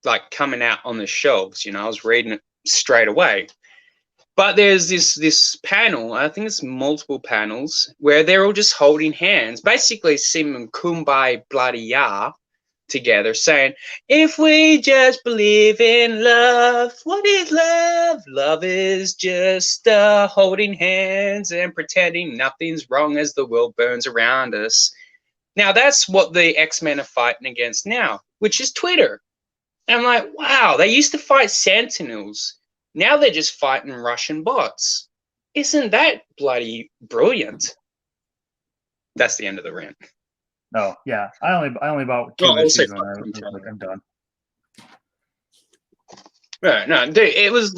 like coming out on the shelves. You know, I was reading it straight away. But there's this panel, I think it's multiple panels, where they're all just holding hands, basically singing Kumbaya Bloody Ya together, saying, if we just believe in love, what is love? Love is just holding hands and pretending nothing's wrong as the world burns around us. Now, that's what the X-Men are fighting against now, which is Twitter. And I'm like, wow, they used to fight Sentinels. Now they're just fighting Russian bots. Isn't that bloody brilliant? That's the end of the rant. Oh yeah, I only bought 2 issues and I'm done. No, dude, it was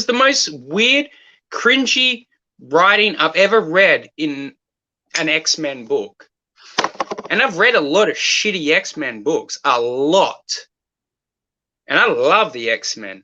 the most weird, cringy writing I've ever read in an X-Men book. And I've read a lot of shitty X-Men books, a lot. And I love the X-Men.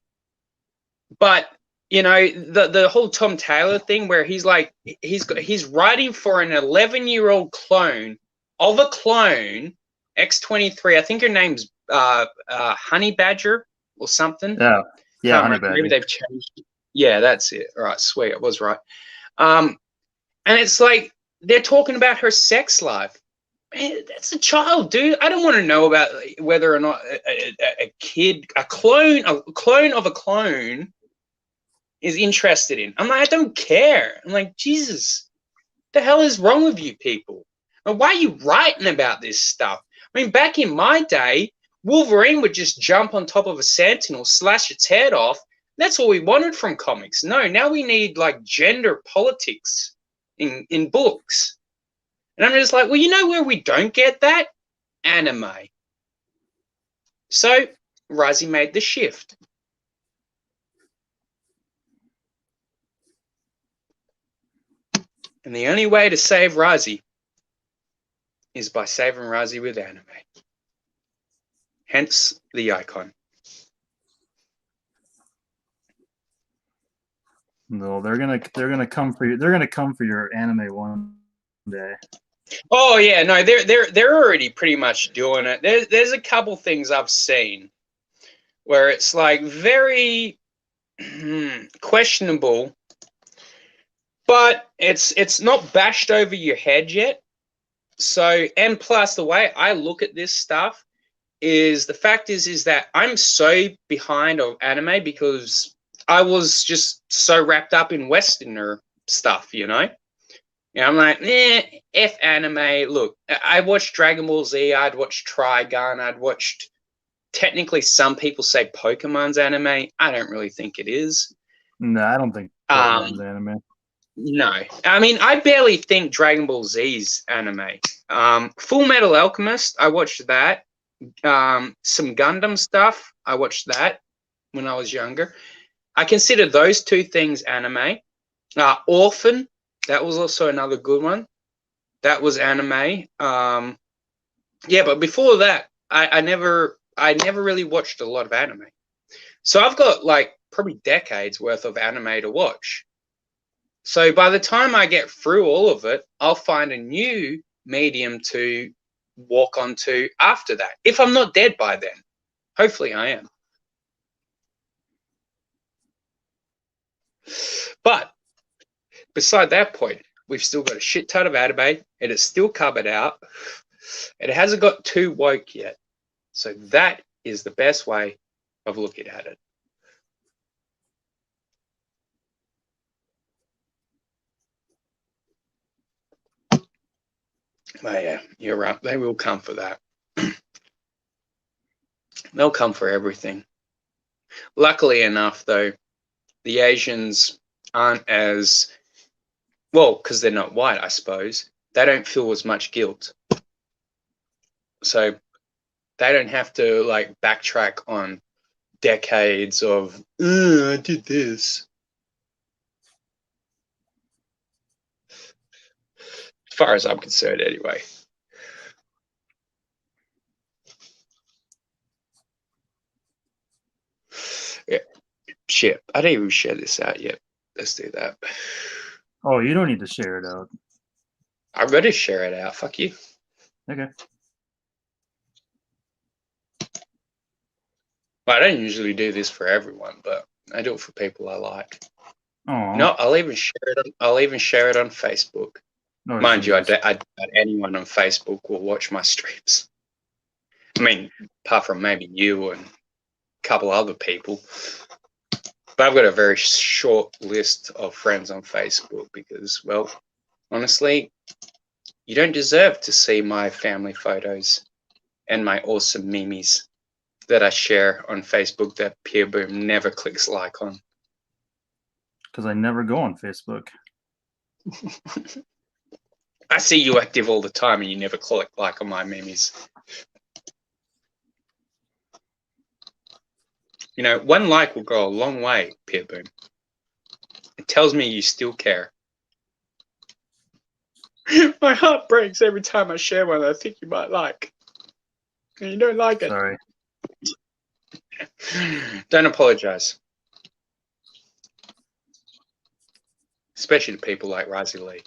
But, you know, the whole Tom Taylor thing where he's like, he's writing for an 11-year-old clone of a clone, X-23. I think her name's Honey Badger or something. Yeah, Honey Badger. Maybe they've changed. Yeah, that's it. All right, sweet, I was right. And it's like they're talking about her sex life. Man, that's a child, dude. I don't want to know about whether or not a clone of a clone is interested in. I'm like, I don't care. I'm like, Jesus, what the hell is wrong with you people? And why are you writing about this stuff? I mean, back in my day, Wolverine would just jump on top of a Sentinel, slash its head off. That's all we wanted from comics. No, now we need like gender politics in books. And I'm just like, well, you know where we don't get that? Anime. So Razi made the shift. And the only way to save Razi is by saving Razi with anime. Hence the icon. No, they're gonna come for you. They're gonna come for your anime one day. Oh yeah, no, they're already pretty much doing it. There's a couple things I've seen where it's like very questionable, but it's not bashed over your head yet. So, and plus the way I look at this stuff is the fact is that I'm so behind of anime because I was just so wrapped up in Westerner stuff, you know? Yeah, I'm like, F anime. Look, I watched Dragon Ball Z, I'd watched Trigun, I'd watched, technically some people say Pokemon's anime. I don't really think it is. No, I don't think Pokemon's anime. No. I mean, I barely think Dragon Ball Z's anime. Full Metal Alchemist, I watched that. Some Gundam stuff, I watched that when I was younger. I consider those two things anime. Orphan, that was also another good one. That was anime. Yeah, but before that, I never really watched a lot of anime. So I've got like probably decades worth of anime to watch. So by the time I get through all of it, I'll find a new medium to walk onto after that. If I'm not dead by then. Hopefully I am. But beside that point, we've still got a shit ton of anime. It is still coming out. It hasn't got too woke yet. So that is the best way of looking at it. But yeah, you're right. They will come for that. They'll come for everything. Luckily enough, though, the Asians aren't as, well, because they're not white, I suppose. They don't feel as much guilt. So they don't have to, like, backtrack on decades of, I did this. As far as I'm concerned, anyway. Yeah. Shit, I didn't even share this out yet. Let's do that. Oh, you don't need to share it out. I'm ready to share it out. Fuck you. Okay. Well, I don't usually do this for everyone, but I do it for people I like. Oh, No, I'll even share it. I'll even share it on Facebook. no, Mind you, I Jesus. doubt anyone on Facebook will watch my streams. I mean, apart from maybe you and a couple other people. But I've got a very short list of friends on Facebook because, well, honestly, you don't deserve to see my family photos and my awesome memes that I share on Facebook that Peer Boom never clicks like on. Because I never go on Facebook. I see you active all the time and you never click like on my memes. You know, one like will go a long way, Peer Boom. It tells me you still care. My heart breaks every time I share one I think you might like. And you don't like it. Sorry. Don't apologize. Especially to people like Razi Lee.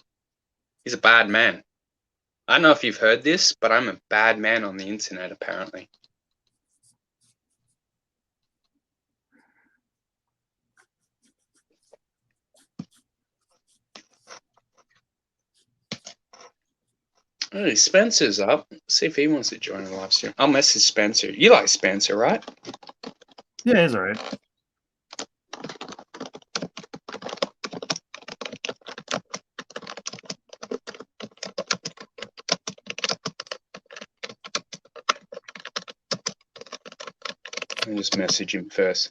He's a bad man. I don't know if you've heard this, but I'm a bad man on the internet, apparently. Oh, Spencer's up. See if he wants to join the live stream. I'll message Spencer. You like Spencer, right? Yeah, he's all right. I'll just message him first.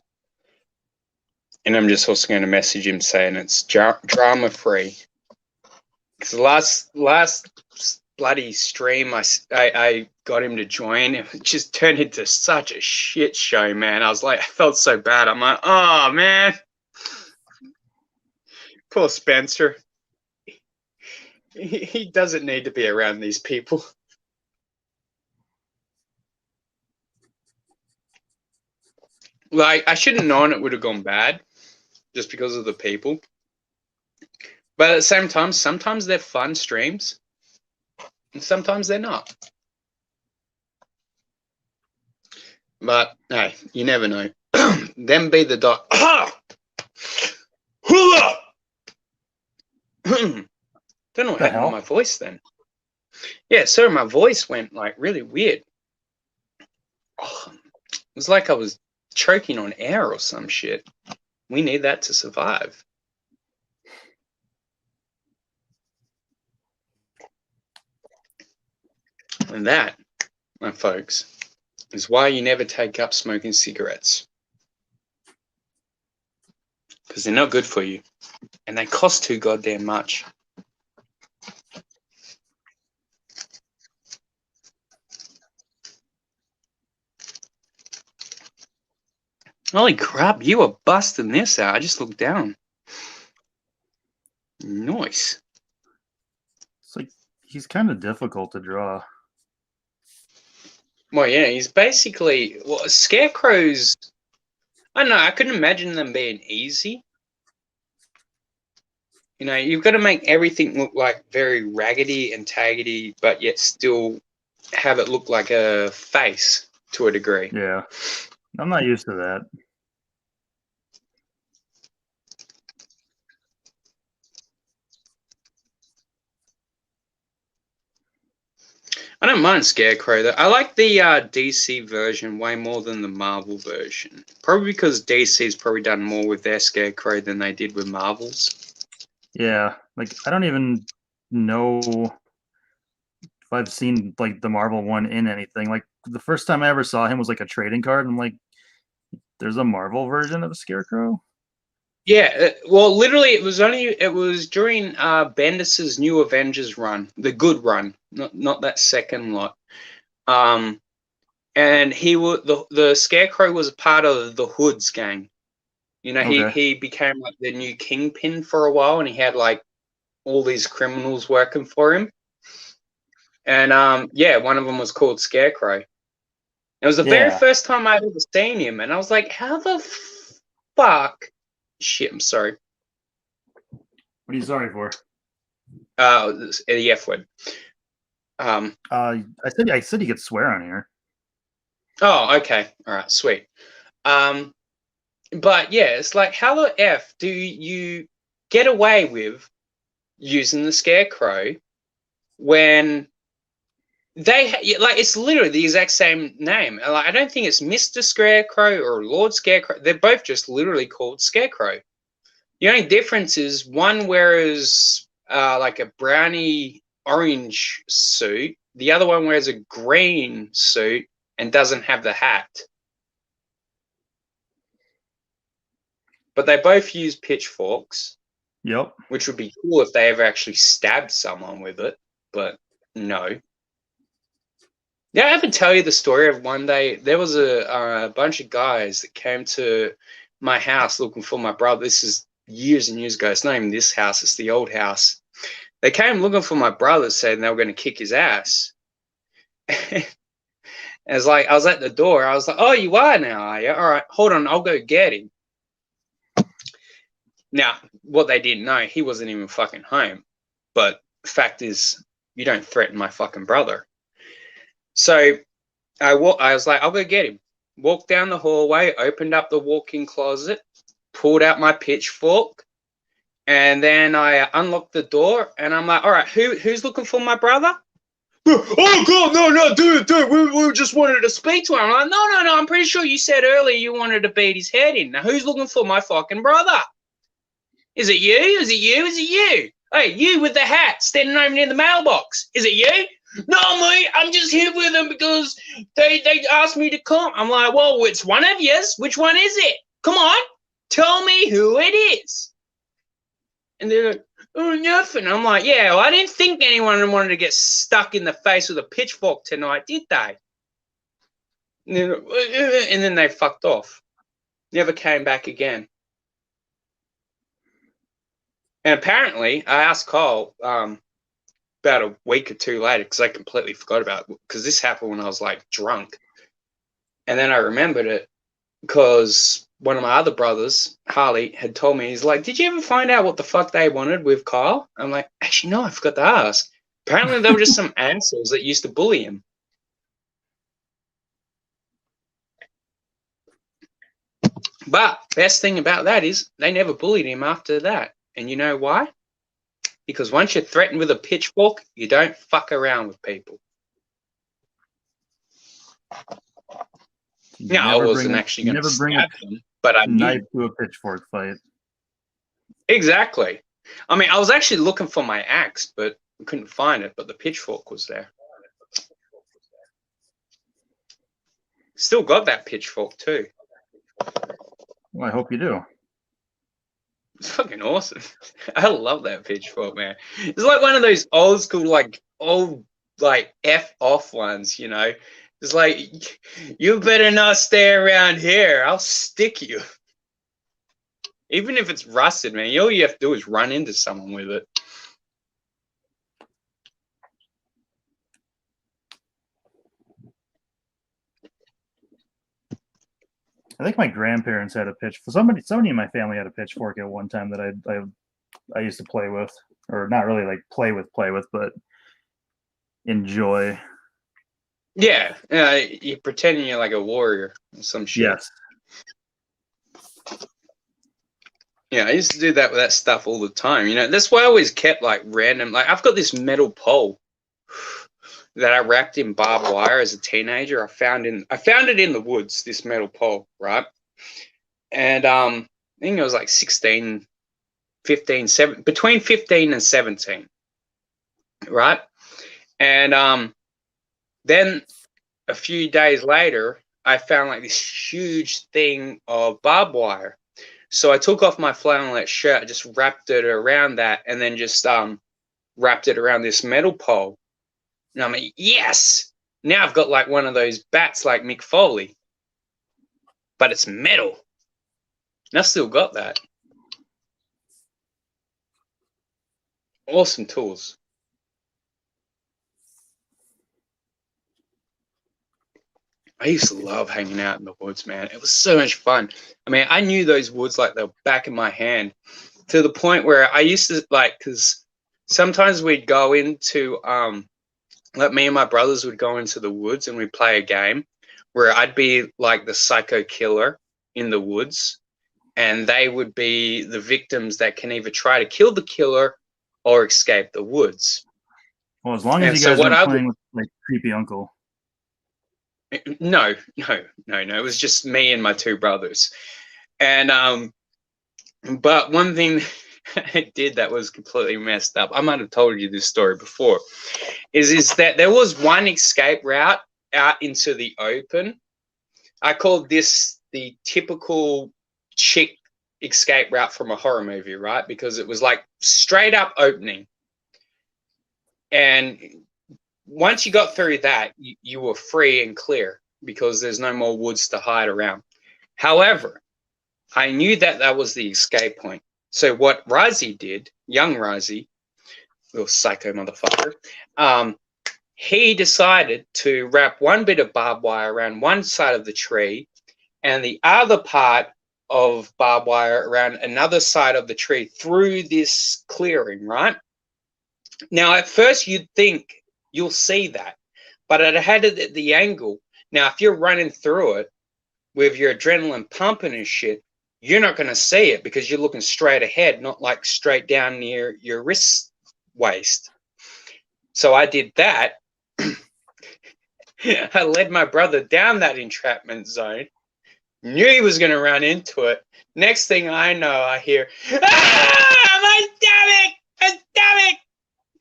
And I'm just also going to message him saying it's drama free. Because the last bloody stream I got him to join, it just turned into such a shit show, man. I was like, I felt so bad. I'm like, oh man, poor Spencer. He doesn't need to be around these people. Like, I should have known it would have gone bad just because of the people. But at the same time, sometimes they're fun streams and sometimes they're not. But hey, you never know. Them be the dot. Don't know what happened to my voice then. Yeah, so my voice went like really weird. Oh, it was like I was choking on air or some shit. We need that to survive. And that, my folks, is why you never take up smoking cigarettes. Because they're not good for you. And they cost too goddamn much. Holy crap, you were busting this out. I just looked down. Nice. It's like he's kind of difficult to draw. Well, yeah, he's basically Scarecrows. I don't know. I couldn't imagine them being easy. You know, you've got to make everything look like very raggedy and taggedy, but yet still have it look like a face to a degree. Yeah, I'm not used to that. I don't mind Scarecrow though. I like the DC version way more than the Marvel version. Probably because DC's probably done more with their Scarecrow than they did with Marvel's. Yeah, like I don't even know if I've seen like the Marvel one in anything. Like the first time I ever saw him was like a trading card. I'm like, there's a Marvel version of a Scarecrow. Yeah, well, literally, it was during Bendis's New Avengers run, the good run, not that second lot. And the Scarecrow was a part of the Hoods gang. You know, Okay. he became like the new kingpin for a while, and he had like all these criminals working for him. And yeah, one of them was called Scarecrow. It was the very first time I'd ever seen him, and I was like, how the fuck? Shit, I'm sorry. What are you sorry for? The F word. I said you could swear on here. Oh, okay. All right, sweet. But yeah, it's like, how the F do you get away with using the Scarecrow when like, it's literally the exact same name. Like, I don't think it's Mr. Scarecrow or Lord Scarecrow. They're both just literally called Scarecrow. The only difference is one wears like a brownie orange suit. The other one wears a green suit and doesn't have the hat. But they both use pitchforks. Yep. Which would be cool if they ever actually stabbed someone with it, but no. Yeah, I ever tell you the story of one day there was a bunch of guys that came to my house looking for my brother. This is years and years ago. It's not even this house, it's the old house. They came looking for my brother, saying they were going to kick his ass. I was like, I was at the door. I was like, oh, you are now, are you? All right, hold on, I'll go get him. Now, what they didn't know, he wasn't even fucking home. But the fact is, you don't threaten my fucking brother. So I was like, I'll go get him. Walked down the hallway, opened up the walk-in closet, pulled out my pitchfork, and then I unlocked the door, and I'm like, all right, who's looking for my brother? Oh, God, no, dude, we just wanted to speak to him. I'm like, no, I'm pretty sure you said earlier you wanted to beat his head in. Now, who's looking for my fucking brother? Is it you? Is it you? Is it you? Hey, you with the hat standing over near the mailbox. Is it you? No, mate, I'm just here with them because they asked me to come. I'm like, well, it's one of yous. Which one is it? Come on, tell me who it is. And they're like, oh, nothing. I'm like, yeah, well, I didn't think anyone wanted to get stuck in the face with a pitchfork tonight, did they? And then they fucked off. Never came back again. And apparently, I asked Cole about a week or two later, because I completely forgot about it, because this happened when I was like drunk. And then I remembered it because one of my other brothers, Harley, had told me, he's like, did you ever find out what the fuck they wanted with Kyle? I'm like, actually, no, I forgot to ask. Apparently, they were just some assholes that used to bully him. But best thing about that is they never bullied him after that. And you know why? Because once you're threatened with a pitchfork, you don't fuck around with people. No, I wasn't actually going to stab them, but I knife to a pitchfork fight. Exactly. I mean, I was actually looking for my axe, but I couldn't find it, but the pitchfork was there. Still got that pitchfork too. Well, I hope you do. It's fucking awesome. I love that pitchfork, man. It's like one of those old school, like F off ones, you know. It's like, you better not stay around here. I'll stick you. Even if it's rusted, man, all you have to do is run into someone with it. I think my grandparents had a pitchfork. Somebody in my family had a pitchfork at one time that I used to play with, or not really like play with, but enjoy. Yeah, you're pretending you're like a warrior or some shit. Yes. Yeah, I used to do that with that stuff all the time. You know, that's why I always kept like random. Like, I've got this metal pole that I wrapped in barbed wire as a teenager. I found it in the woods, this metal pole, right? And I think it was like 16, 15, between 15 and 17, right? And then a few days later, I found like this huge thing of barbed wire. So I took off my flannelette shirt, just wrapped it around that, and then just wrapped it around this metal pole. And I'm like, yes! Now I've got like one of those bats like Mick Foley. But it's metal. And I've still got that. Awesome tools. I used to love hanging out in the woods, man. It was so much fun. I mean, I knew those woods like the back of my hand, to the point where I used to, like, because sometimes we'd go into, like, me and my brothers would go into the woods and we'd play a game where I'd be like the psycho killer in the woods, and they would be the victims that can either try to kill the killer or escape the woods. Well, as long as And you so guys what weren't I playing with like creepy uncle. No. It was just me and my two brothers. And but one thing I did that was completely messed up. I might have told you this story before. Is that there was one escape route out into the open. I called this the typical chick escape route from a horror movie, right? Because it was like straight up opening. And once you got through that, you were free and clear because there's no more woods to hide around. However, I knew that that was the escape point. So what Razi did, young Razi, little psycho motherfucker, he decided to wrap one bit of barbed wire around one side of the tree and the other part of barbed wire around another side of the tree through this clearing, right? Now, at first, you'd think you'll see that, but it had it at the angle. Now, if you're running through it with your adrenaline pumping and shit, you're not going to see it because you're looking straight ahead, not like straight down near your wrist waist. So I did that. I led my brother down that entrapment zone, knew he was going to run into it. Next thing I know, I hear, "Ah, my stomach, my stomach!"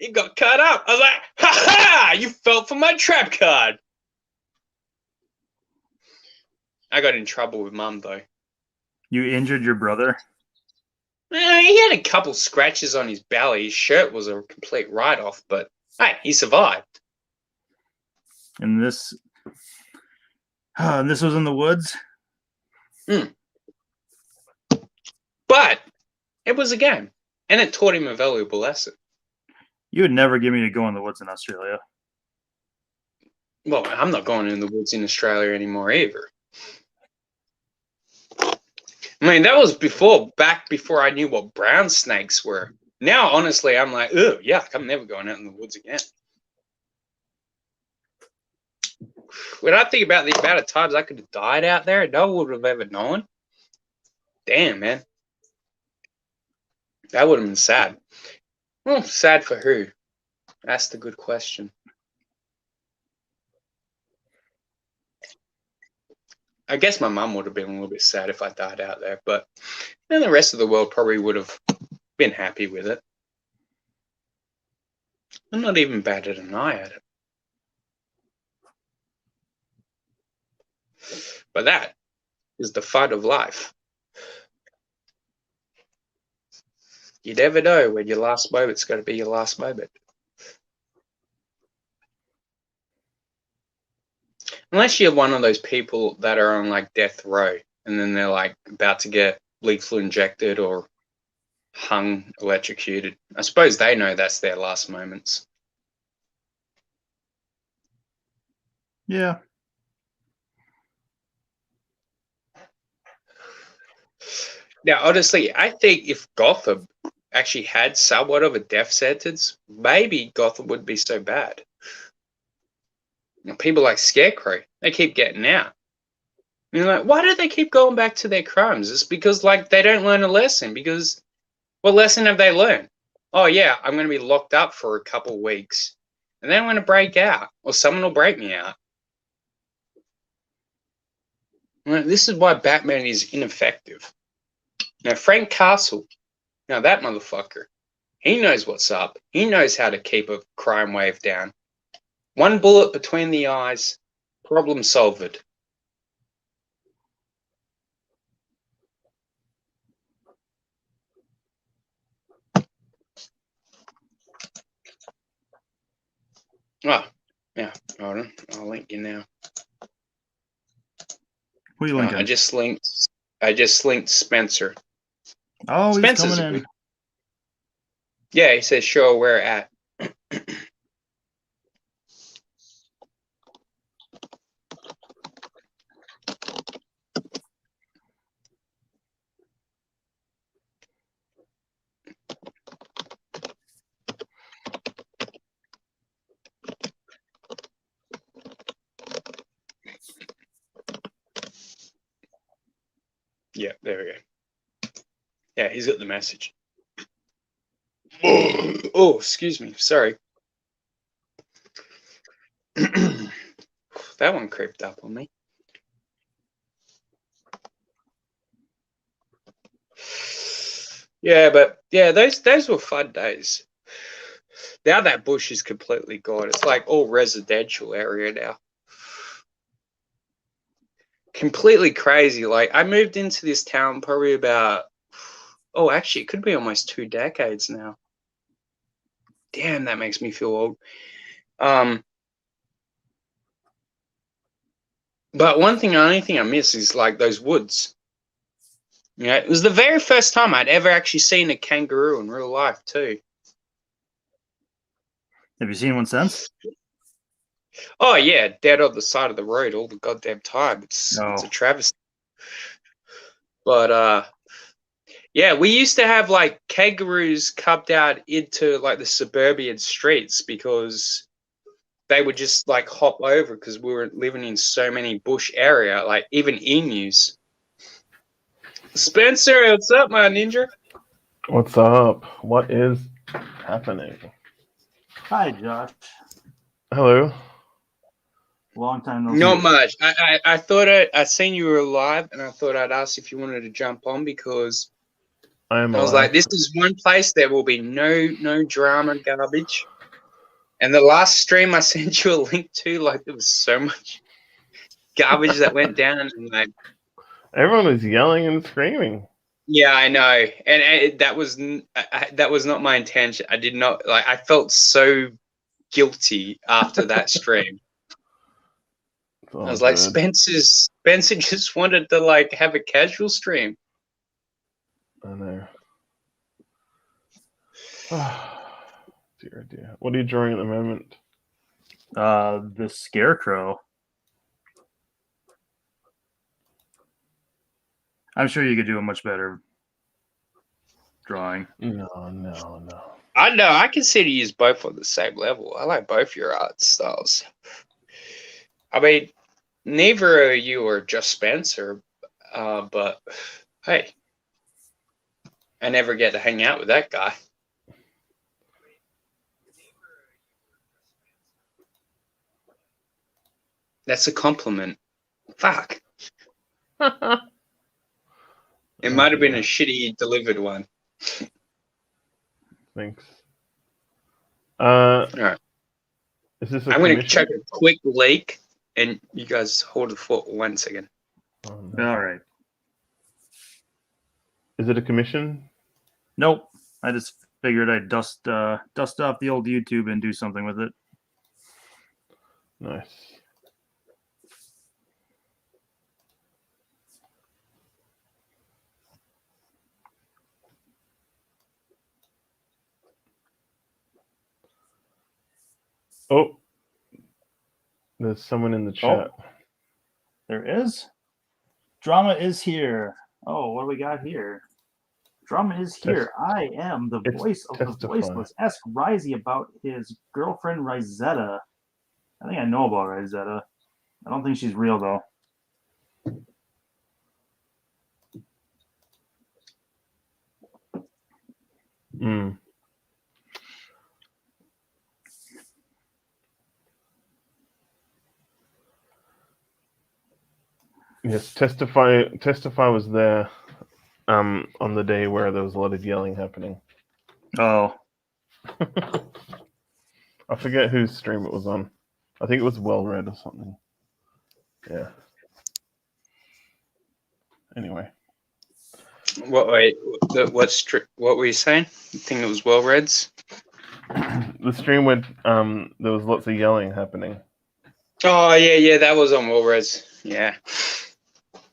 He got cut up. I was like, "Ha ha! You fell for my trap card." I got in trouble with Mum though. You injured your brother? He had a couple scratches on his belly. His shirt was a complete write-off, but hey, he survived. And this was in the woods? But it was a game, and it taught him a valuable lesson. You would never get me to go in the woods in Australia. Well, I'm not going in the woods in Australia anymore either. I mean, that was back before I knew what brown snakes were. Now, honestly, I'm like, ugh, yuck, I'm never going out in the woods again. When I think about the amount of times I could have died out there, no one would have ever known. Damn, man. That would have been sad. Well, sad for who? That's the good question. I guess my mum would have been a little bit sad if I died out there, but then the rest of the world probably would have been happy with it. I'm not even batted an eye at it. But that is the fight of life. You never know when your last moment's going to be your last moment. Unless you're one of those people that are on like death row and then they're like about to get lethal injected or hung, electrocuted. I suppose they know that's their last moments. Yeah. Now, honestly, I think if Gotham actually had somewhat of a death sentence, maybe Gotham wouldn't be so bad. People like Scarecrow, they keep getting out. And you're like, why do they keep going back to their crimes? It's because like they don't learn a lesson. Because what lesson have they learned? Oh yeah, I'm going to be locked up for a couple weeks, and then I'm going to break out, or someone will break me out. This is why Batman is ineffective. Now Frank Castle, now that motherfucker, he knows what's up. He knows how to keep a crime wave down. One bullet between the eyes, problem solved. Oh, yeah, hold on. I'll link you now. Who are you linking? I just linked Spencer. Oh, Spencer's he's coming in. good. Yeah, he says sure where at. Yeah, there we go. Yeah, he's got the message. Oh, excuse me. Sorry. That one creeped up on me. Yeah, but yeah, those were fun days. Now that bush is completely gone. It's like all residential area now. Completely crazy. Like I moved into this town probably about actually it could be almost 2 decades now. Damn, that makes me feel old. But only thing I miss is like those woods. Yeah, it was the very first time I'd ever actually seen a kangaroo in real life too. Have you seen one since? Oh yeah, dead on the side of the road all the goddamn time. It's No. a travesty. But yeah, we used to have like kangaroos cubbed out into like the suburban streets because they would just like hop over because we were living in so many bush area, like even emus. Spencer, what's up, my ninja? What's up? What is happening? Hi, Josh. Hello. Long time no Not see. much. I thought I seen you were alive, and I thought I'd ask if you wanted to jump on because I am I was alive. like, this is one place there will be no drama garbage. And the last stream I sent you a link to, like there was so much garbage that went down, and like Everyone was yelling and screaming. yeah, I know, and that was that was not my intention. I did not like. I felt so guilty after that stream. It's all I was like, good. Spencer just wanted to like have a casual stream. I know. Dear. What are you drawing at the moment? The Scarecrow. I'm sure you could do a much better drawing. No. I know I consider you both on the same level. I like both your art styles. I mean, neither of you are just Spencer, but hey, I never get to hang out with that guy. That's a compliment. Fuck. It might have been a shitty delivered one. Thanks. All right. Is this a I'm going to commission? check a quick leak, and you guys hold the fort 1 second. Oh, no. All right. Is it a commission? Nope. I just figured I'd dust off the old YouTube and do something with it. Nice. Oh, there's someone in the chat. There is. Drama is here. Oh, what do we got here? Drama is here. I am the It's voice of the testify. voiceless. Ask Risey about his girlfriend Rosetta. I think I know about Rosetta. I don't think she's real though. Yes, testify was there on the day where there was a lot of yelling happening. Oh. I forget whose stream it was on. I think it was Well Read or something. Yeah. Anyway. What were you saying? You think it was Well Reds? The stream went there was lots of yelling happening. Oh yeah, that was on Well Reds. Yeah.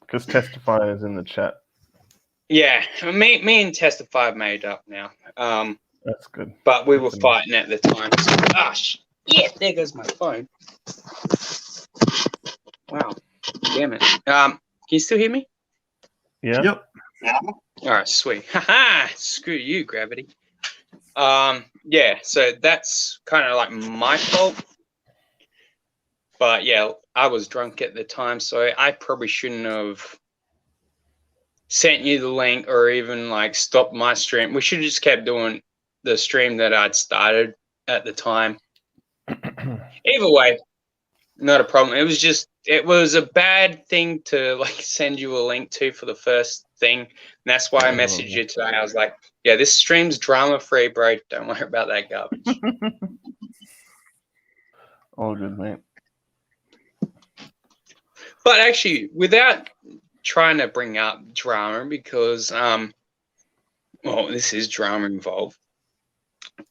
Because Testify is in the chat. Yeah. Me and Testify have made up now. That's good. But we were fighting at the time. So, yeah, there goes my phone. Wow. Damn it. Can you still hear me? Yeah. Yep. All right, sweet. Haha, screw you, gravity. Yeah, so that's kind of like my fault. But yeah, I was drunk at the time, so I probably shouldn't have sent you the link or even like stopped my stream. We should have just kept doing the stream that I'd started at the time. Either way, not a problem. It was a bad thing to like send you a link to for the first thing. And that's why I messaged you today. I was like, yeah, this stream's drama free, bro. Don't worry about that garbage. All good, mate. But actually, without trying to bring up drama, because well, this is drama involved.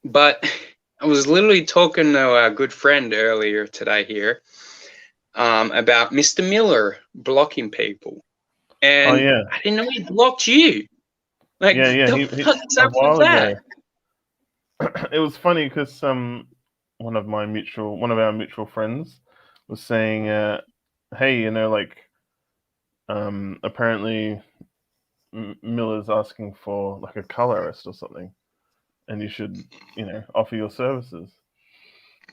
But I was literally talking to our good friend earlier today here about Mr. Miller blocking people. And I didn't know he blocked you. Like, the fuck's up with that? It was funny because one of our mutual friends was saying, hey, you know, like, apparently Miller's asking for like a colorist or something, and you should, you know, offer your services.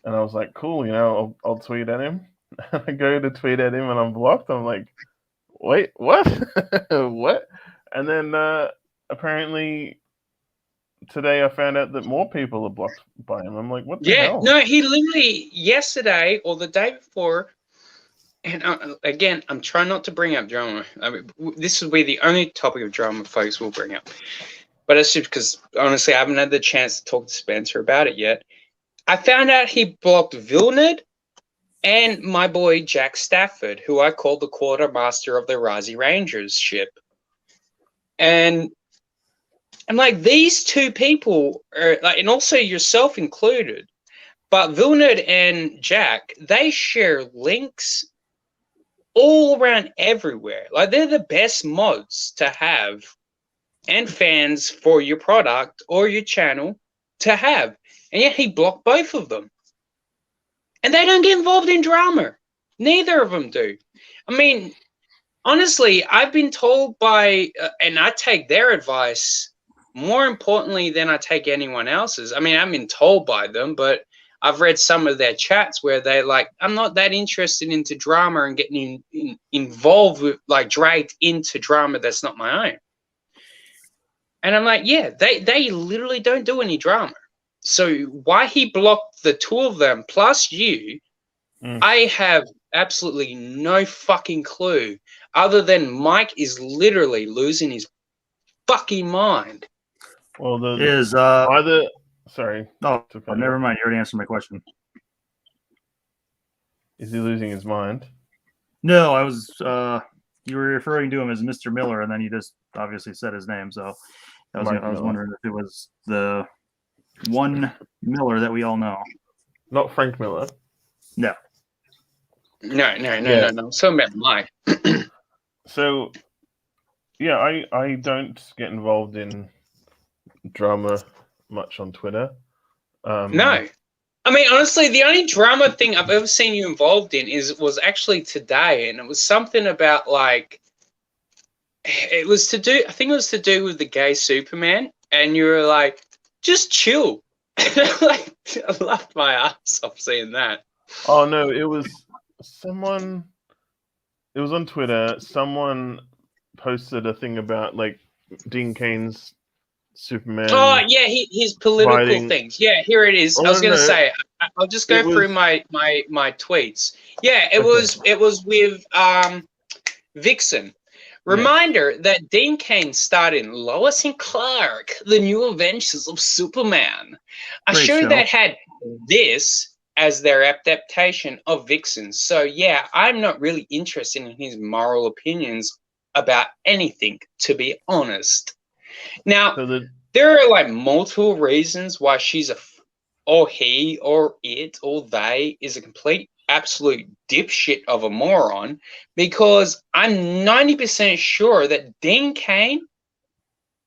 And I was like, cool, you know, I'll tweet at him. I go to tweet at him and I'm blocked. I'm like, wait, what? What? And then apparently today I found out that more people are blocked by him. I'm like, what the hell? No, he literally yesterday or the day before, and again, I'm trying not to bring up drama. I mean, this will be the only topic of drama folks will bring up. But it's just because, honestly, I haven't had the chance to talk to Spencer about it yet. I found out he blocked Vilnard and my boy Jack Stafford, who I called the quartermaster of the Razi Rangers ship. And I'm like, these two people are like, and also yourself included, but Vilnard and Jack, they share links all around everywhere. Like, they're the best mods to have and fans for your product or your channel to have. And yet he blocked both of them. And they don't get involved in drama. Neither of them do. I mean, honestly, I've been told by, and I take their advice more importantly than I take anyone else's. I mean, I've been told by them, but I've read some of their chats where they're like, I'm not that interested into drama and getting involved with, like, dragged into drama that's not my own. And I'm like, yeah, they literally don't do any drama. So why he blocked the two of them plus you, I have absolutely no fucking clue, other than Mike is literally losing his fucking mind. Well, sorry. Oh, never mind. You already answered my question. Is he losing his mind? No, I was. You were referring to him as Mr. Miller, and then you just obviously said his name. So I was wondering if it was the one Miller that we all know. Not Frank Miller. No. No. So about Mike. So, yeah, I don't get involved in drama much on Twitter. No. I mean, honestly, the only drama thing I've ever seen you involved in was actually today, and it was something about, like, it was to do, I think it was to do with the gay Superman, and you were like, just chill. Like, I laughed my ass off seeing that. Oh, no, it was someone, it was on Twitter, someone posted a thing about, like, Dean Cain's Superman. Oh, yeah, his political things. Yeah, here it is. I was going to say, I'll just go through my tweets. Yeah, it was with Vixen. Reminder that Dean Cain starred in Lois and Clark, The New Adventures of Superman, a show that had this as their adaptation of Vixen. So, yeah, I'm not really interested in his moral opinions about anything, to be honest. Now, there are, like, multiple reasons why she's or he or it or they is a complete absolute dipshit of a moron, because I'm 90% sure that Dean Cain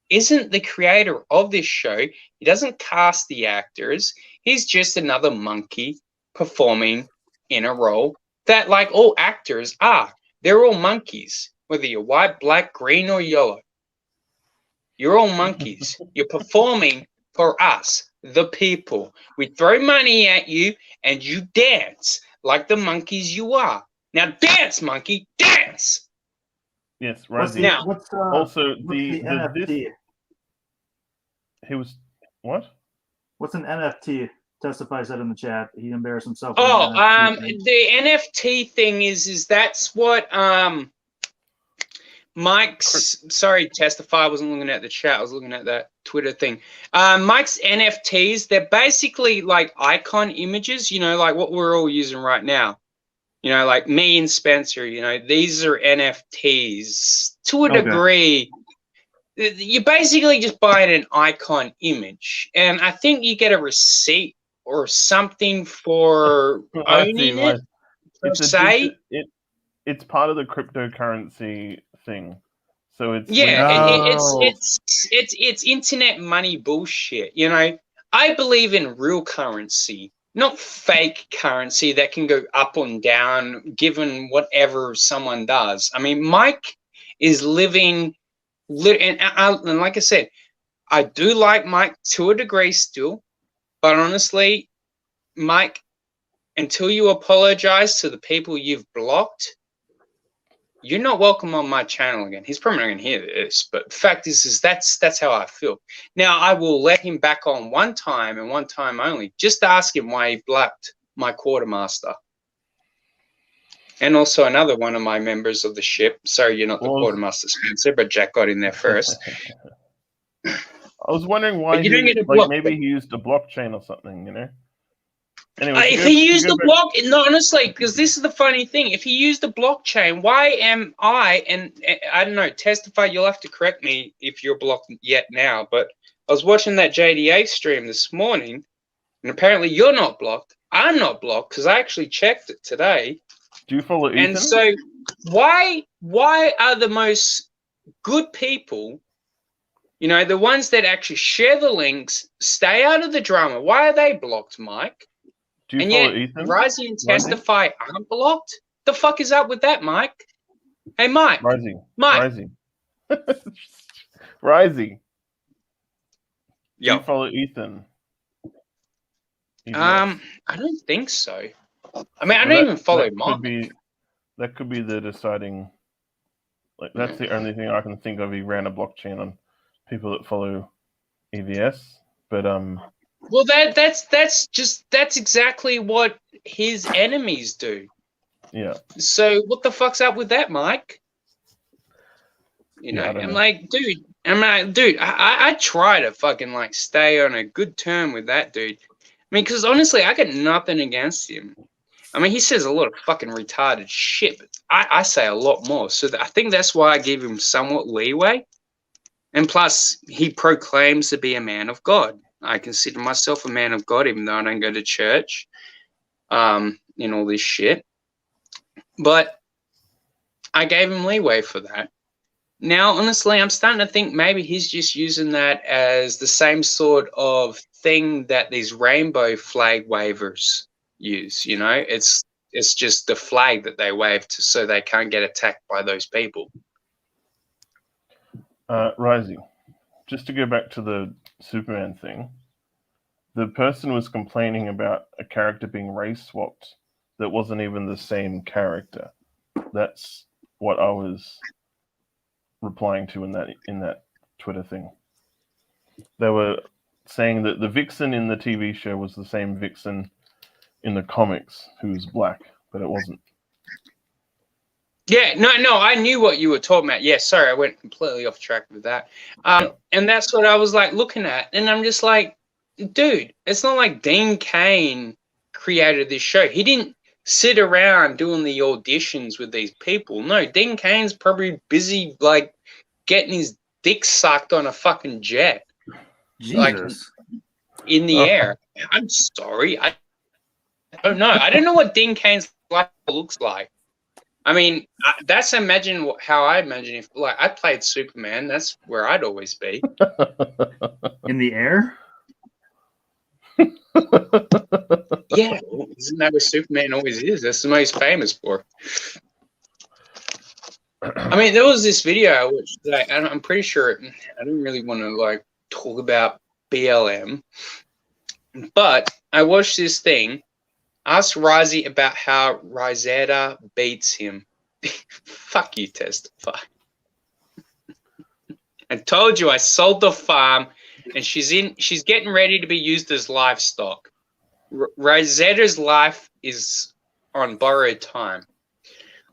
isn't the creator of this show. He doesn't cast the actors. He's just another monkey performing in a role that, like all actors are, they're all monkeys, whether you're white, black, green, or yellow. You're all monkeys. You're performing for us, the people. We throw money at you and you dance like the monkeys you are. Now dance, monkey, dance! Yes, What's Rising. Now- what's Also, what's the NFT? He was what? What's an NFT? Testify said in the chat. He embarrassed himself. with Oh, an NFT thing. the NFT thing is that's what Mike's. Sorry, Testify. I wasn't looking at the chat. I was looking at that Twitter thing. Mike's NFTs. They're basically like icon images. You know, like what we're all using right now. You know, like me and Spencer. You know, these are NFTs to a Okay. degree. You're basically just buying an icon image, and I think you get a receipt or something for I see, owning right. it. Per It's a se, it's part of the cryptocurrency thing. So it's yeah, Oh. it's internet money bullshit. You know, I believe in real currency, not fake currency that can go up and down given whatever someone does. I mean, Mike is living, and like I said, I do like Mike to a degree still, but honestly, Mike, until you apologize to the people you've blocked, you're not welcome on my channel again. He's probably not going to hear this, but the fact is that's how I feel. Now, I will let him back on one time and one time only. Just ask him why he blocked my quartermaster. And also another one of my members of the ship. Sorry, you're not the quartermaster, Spencer, but Jack got in there first. I was wondering why But you don't get to like block maybe them. he used a blockchain or something, you know? Anyway, If he used a block, no, honestly, because this is the funny thing. If he used a blockchain, why am I, and I don't know, Testify, you'll have to correct me if you're blocked yet now, but I was watching that JDA stream this morning, and apparently you're not blocked. I'm not blocked because I actually checked it today. Do you follow Ethan? And so why are the most good people, you know, the ones that actually share the links, stay out of the drama? Why are they blocked, Mike? Do you And follow yet, Ethan? Rising and Testify aren't blocked? The fuck is up with that, Mike? Hey, Mike. Rising. Mike. Rising. Rising. Do Yo. you follow Ethan? I don't think so. I mean, I don't even follow Mike. That could be the deciding. Like, that's the only thing I can think of. He ran a blockchain on people that follow EVS, but Well, that's exactly what his enemies do. Yeah. So what the fuck's up with that, Mike? You know, I try to fucking like stay on a good term with that dude. I mean, because honestly, I got nothing against him. I mean, he says a lot of fucking retarded shit, but I say a lot more. So I think that's why I give him somewhat leeway. And plus, he proclaims to be a man of God. I consider myself a man of God, even though I don't go to church, in all this shit. But I gave him leeway for that. Now, honestly, I'm starting to think maybe he's just using that as the same sort of thing that these rainbow flag wavers use. You know, it's just the flag that they wave so they can't get attacked by those people. Rising. Just to go back to the Superman thing, the person was complaining about a character being race swapped that wasn't even the same character. That's what I was replying to in that Twitter thing. They were saying that the Vixen in the TV show was the same Vixen in the comics who was black, but it wasn't. Yeah, no, I knew what you were talking about. Yeah, sorry, I went completely off track with that. And that's what I was like looking at, and I'm just like, dude, it's not like Dean Cain created this show. He didn't sit around doing the auditions with these people. No, Dean Cain's probably busy like getting his dick sucked on a fucking jet. Jesus. Like in the air. I'm sorry. I don't know. I don't know what Dean Cain's life looks like. I mean, that's how I imagine if like I played Superman. That's where I'd always be. In the air? Yeah, isn't that where Superman always is? That's what he's famous for. I mean, there was this video I watched today, and I'm pretty sure I don't really want to like talk about BLM, but I watched this thing. Ask Risey about how Rosetta beats him. Fuck you, Testify. I told you I sold the farm, and she's getting ready to be used as livestock. Rosetta's life is on borrowed time.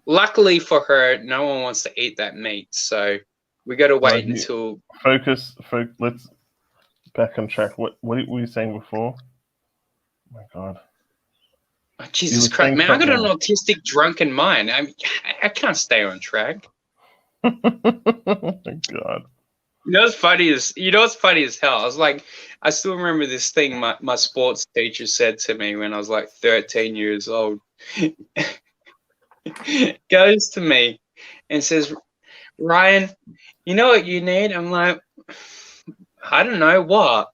Luckily for her, no one wants to eat that meat, so we got to wait until. Focus. Let's back on track. What were you saying before? Oh my God. Oh, Jesus Christ, man! I got an autistic, drunken mind. I can't stay on track. Oh my God. You know what's funny as hell? I was like, I still remember this thing my sports teacher said to me when I was like 13 years old. Goes to me and says, Ryan, you know what you need? I'm like, I don't know what.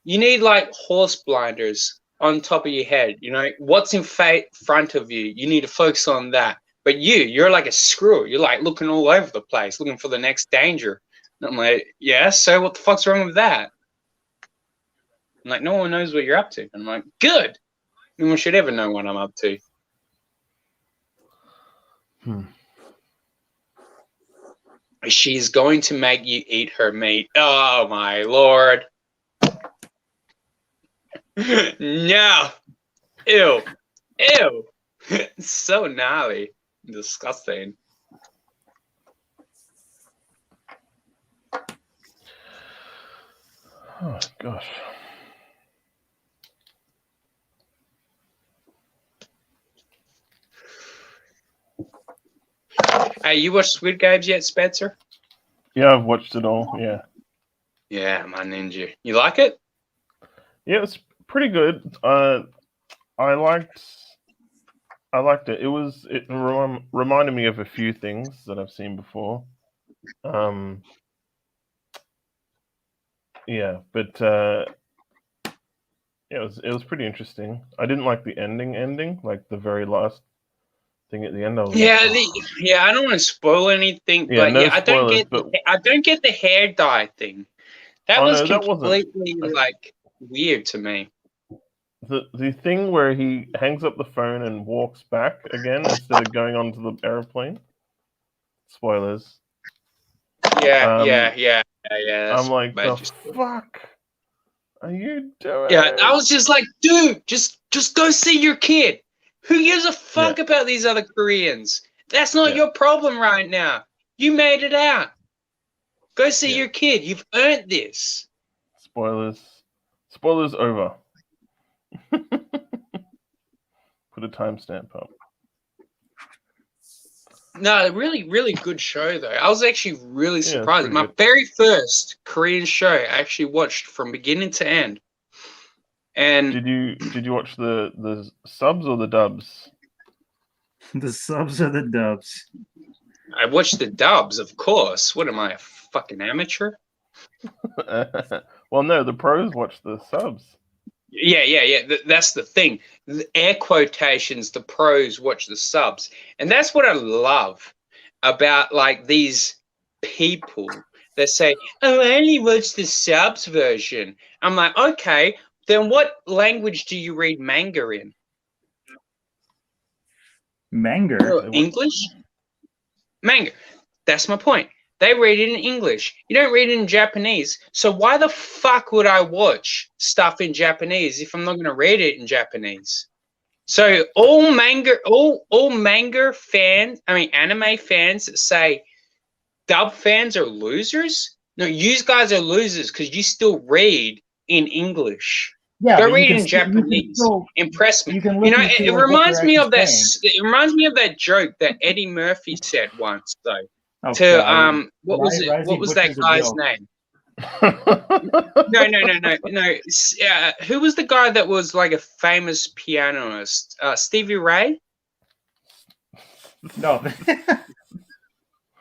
You need like horse blinders on top of your head. You know, what's in front of you? You need to focus on that. But you're like a screw. You're like looking all over the place, looking for the next danger. And I'm like, yeah, so what the fuck's wrong with that? I'm like, no one knows what you're up to. And I'm like, good. No one should ever know what I'm up to. She's going to make you eat her meat. Oh, my Lord. No. Ew. Ew. So gnarly. Disgusting. Oh gosh. Hey, you watched Squid Games yet, Spencer? Yeah, I've watched it all. Yeah. Yeah, my ninja. You like it? Yeah, it's pretty good. I liked it. It reminded me of a few things that I've seen before. Yeah, but it was pretty interesting. I didn't like the ending, like the very last thing at the end. I was I don't want to spoil anything, yeah, but no yeah, spoilers, I don't get the hair dye thing. That was that completely like weird to me. The thing where he hangs up the phone and walks back again instead of going onto the airplane. Spoilers. Yeah. I'm like, the fuck are you doing? Yeah, I was just like, dude, just go see your kid. Who gives a fuck about these other Koreans? That's not your problem right now. You made it out. Go see your kid. You've earned this. Spoilers over. Put a timestamp up. No, really, really good show though. I was actually really surprised. My very first Korean show I actually watched from beginning to end. And did you watch the subs or the dubs? The subs or the dubs? I watched the dubs, of course. What am I, a fucking amateur? Well, no, the pros watch the subs. Yeah. That's the thing. The air quotations, the pros watch the subs. And that's what I love about like these people that say, oh, I only watch the subs version. I'm like, okay, then what language do you read manga in? Manga? English? Manga. That's my point. They read it in English. You don't read it in Japanese. So why the fuck would I watch stuff in Japanese if I'm not going to read it in Japanese? So all manga fans, anime fans that say dub fans are losers. No, you guys are losers because you still read in English. Yeah, go read in Japanese. Impress me. It reminds me of that. It reminds me of that joke that Eddie Murphy said once, though. What was that guy's name? No. Who was the guy that was like a famous pianist? Stevie Ray? No.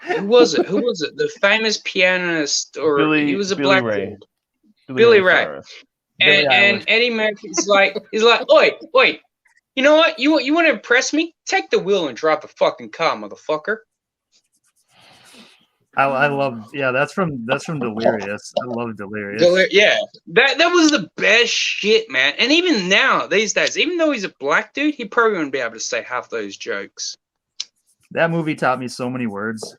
Who was it? The famous pianist, or he was a black Ray. Billy Ray. And Eddie Murphy's like, oi, you know what? You want to impress me? Take the wheel and drive the fucking car, motherfucker. I love, that's from Delirious. I love Delirious. That was the best shit, man. And even now, these days, even though he's a black dude, he probably wouldn't be able to say half those jokes. That movie taught me so many words.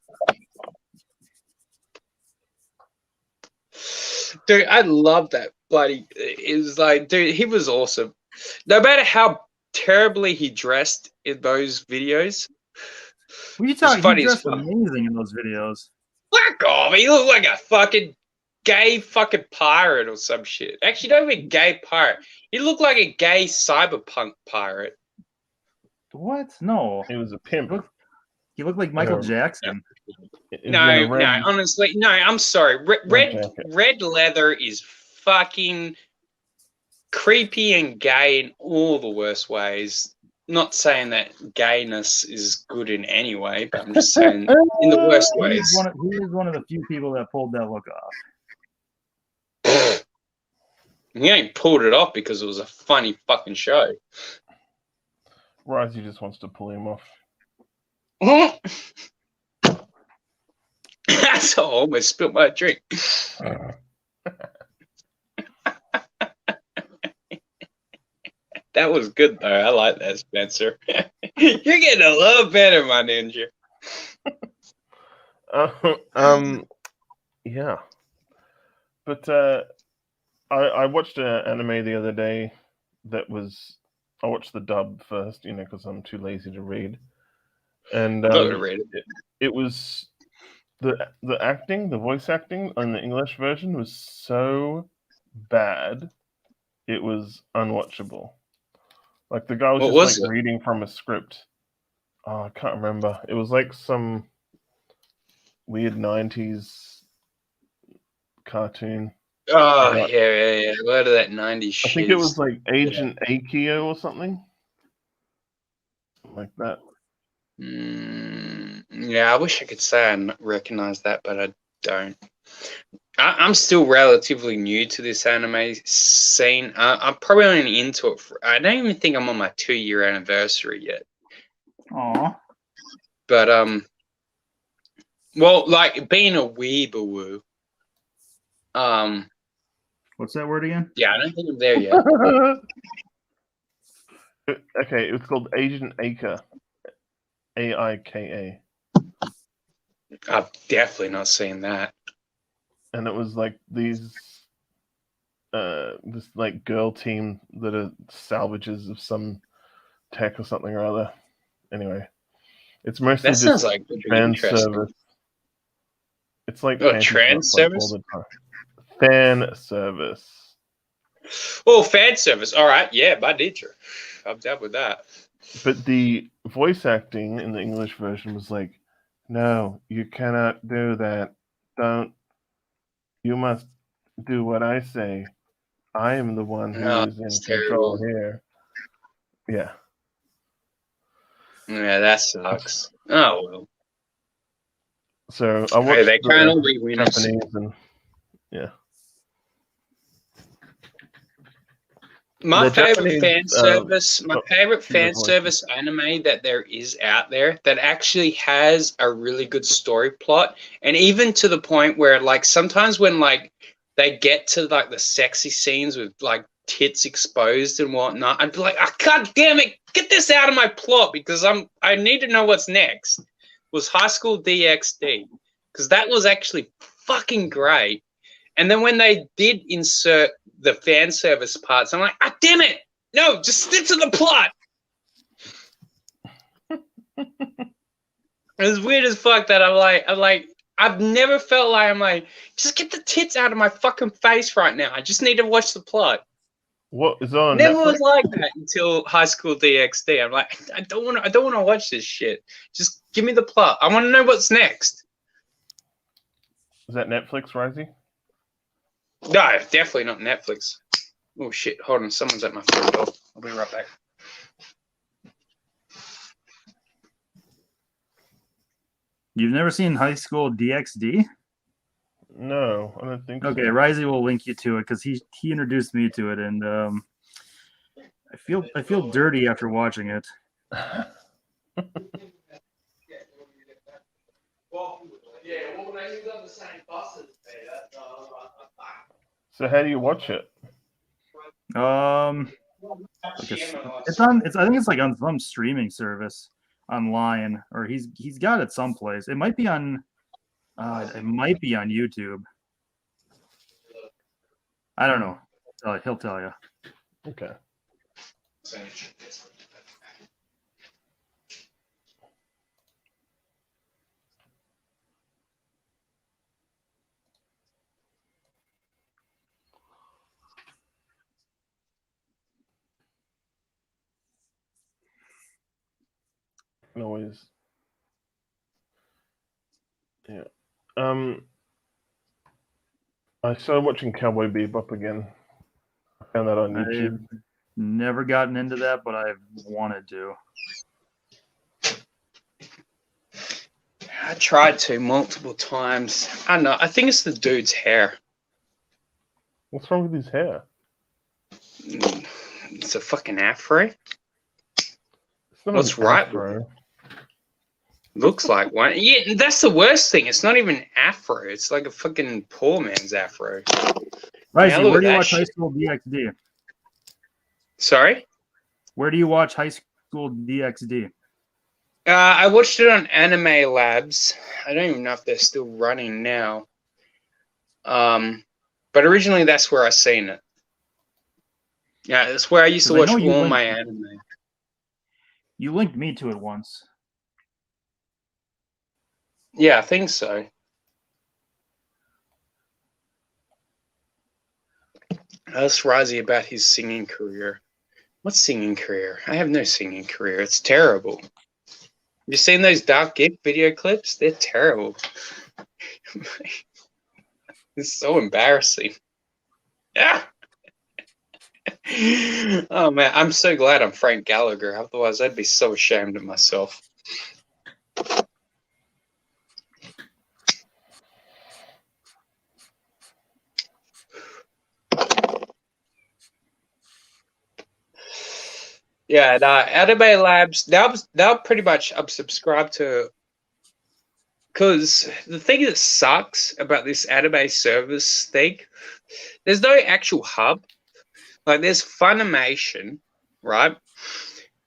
Dude, I love that bloody. It was like, dude, he was awesome. No matter how terribly he dressed in those videos, What are you it's talking? He funny as dressed fuck. amazing in those videos. Fuck off! He looked like a fucking gay fucking pirate or some shit. Actually, not even gay pirate. He looked like a gay cyberpunk pirate. What? No. He was a pimp. He looked like Michael Um, Jackson. He was in a red, No, honestly, no. I'm sorry. red jacket. Red leather is fucking creepy and gay in all the worst ways. Not saying that gayness is good in any way, but I'm just saying in the worst He ways. was one of the few people that pulled that look off. He ain't pulled it off because it was a funny fucking show. Risey just wants to pull him off. That's all. I almost spilled my drink. That was good though. I like that, Spencer. You're getting a little better, my ninja. Yeah. But I watched an anime the other day that was. I watched the dub first, because I'm too lazy to read. And I'm not gonna read it. It was the acting, the voice acting on the English version was so bad, it was unwatchable. Like the guy was What just was it? reading from a script. Oh, I can't remember. It was like some weird 90s cartoon. Oh, Right. yeah. A lot of that 90s shit. I think it was like Agent Akio or something like that. Yeah, I wish I could say I recognize that, but I don't. I'm still relatively new to this anime scene. I'm probably only into it. I don't even think I'm on my 2-year anniversary yet. Aw. But well, like being a weeaboo. What's that word again? Yeah, I don't think I'm there yet. Okay, it was called Agent Aika. Aika. I've definitely not seen that. And it was like this like girl team that are salvages of some tech or something or other. Anyway, it's mostly That sounds just like fan interesting. service. It's like Trans stuff, like, service? all the time. Fan service. Oh, fan service. All right, yeah, my nature. I'm down with that. But the voice acting in the English version was like, no, you cannot do that. Don't. You must do what I say. I am the one who is in control here. Yeah. Yeah, that sucks. Oh, well. So I watched they can't all be winners. Japanese and yeah. My The favorite Japanese, fan service anime that there is out there that actually has a really good story plot, and even to the point where like sometimes when like they get to like the sexy scenes with like tits exposed and whatnot, I'd be like, oh, God damn it, get this out of my plot because I need to know what's next. Was High School DxD, because that was actually fucking great. And then when they did insert the fan service parts, I'm like, ah, damn it! No, just stick to the plot. It's weird as fuck that I'm like, I've never felt like I'm like, just get the tits out of my fucking face right now. I just need to watch the plot. What is on? Never Netflix? was like that until High School DxD. I'm like, I don't want to watch this shit. Just give me the plot. I want to know what's next. Is that Netflix, Risey? No, definitely not Netflix. Oh shit! Hold on, someone's at my front door. I'll be right back. You've never seen High School DxD? No, I don't think Okay, so. Risey will link you to it because he introduced me to it, and I feel dirty after watching it. So how do you watch it? It's on. I think it's like on some streaming service online, or he's got it someplace. It might be on. It might be on YouTube. I don't know. He'll tell you. Okay. Always. Yeah. I started watching Cowboy Bebop again. I found that on YouTube. I've never gotten into that, but I've wanted to. I tried to multiple times. I don't know. I think it's the dude's hair. What's wrong with his hair? It's a fucking afro. It's not What's an right? afro. Looks like one. Yeah, that's the worst thing. It's not even afro. It's like a fucking poor man's afro. Risey, look where at do you that watch High shit. School DxD? Sorry? Where do you watch High School DxD? I watched it on Anime Labs. I don't even know if they're still running now. But originally that's where I seen it. Yeah, that's where I used to 'Cause I watch know you all linked- my anime. You linked me to it once. Yeah, I think so. Ask Razi about his singing career. What singing career? I have no singing career. It's terrible. You seen those Dark Gig video clips? They're terrible. It's so embarrassing. Yeah. Oh man, I'm so glad I'm Frank Gallagher. Otherwise, I'd be so ashamed of myself. Yeah, Anime Labs. They'll pretty much unsubscribe to. Because the thing that sucks about this anime service thing, there's no actual hub. Like there's Funimation, right?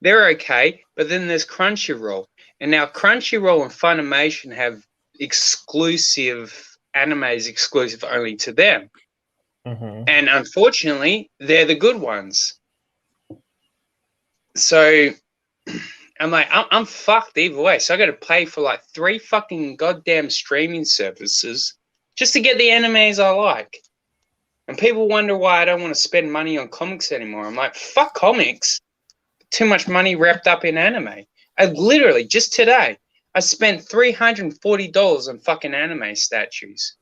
They're okay, but then there's Crunchyroll, and now Crunchyroll and Funimation have exclusive animes exclusive only to them, and unfortunately, they're the good ones. So I'm like, I'm fucked either way. So I got to pay for like 3 fucking goddamn streaming services just to get the animes I like. And people wonder why I don't want to spend money on comics anymore. I'm like, fuck comics. Too much money wrapped up in anime. I literally, just today, I spent $340 on fucking anime statues.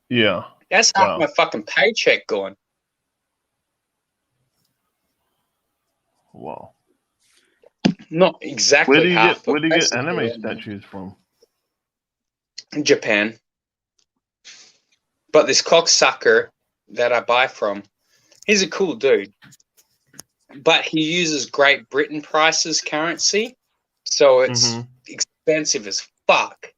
Yeah. That's half my fucking paycheck gone. Wow. Not exactly Where do you half. get anime statues from? Japan. But this cocksucker that I buy from, he's a cool dude. But he uses Great Britain prices currency, so it's expensive as fuck.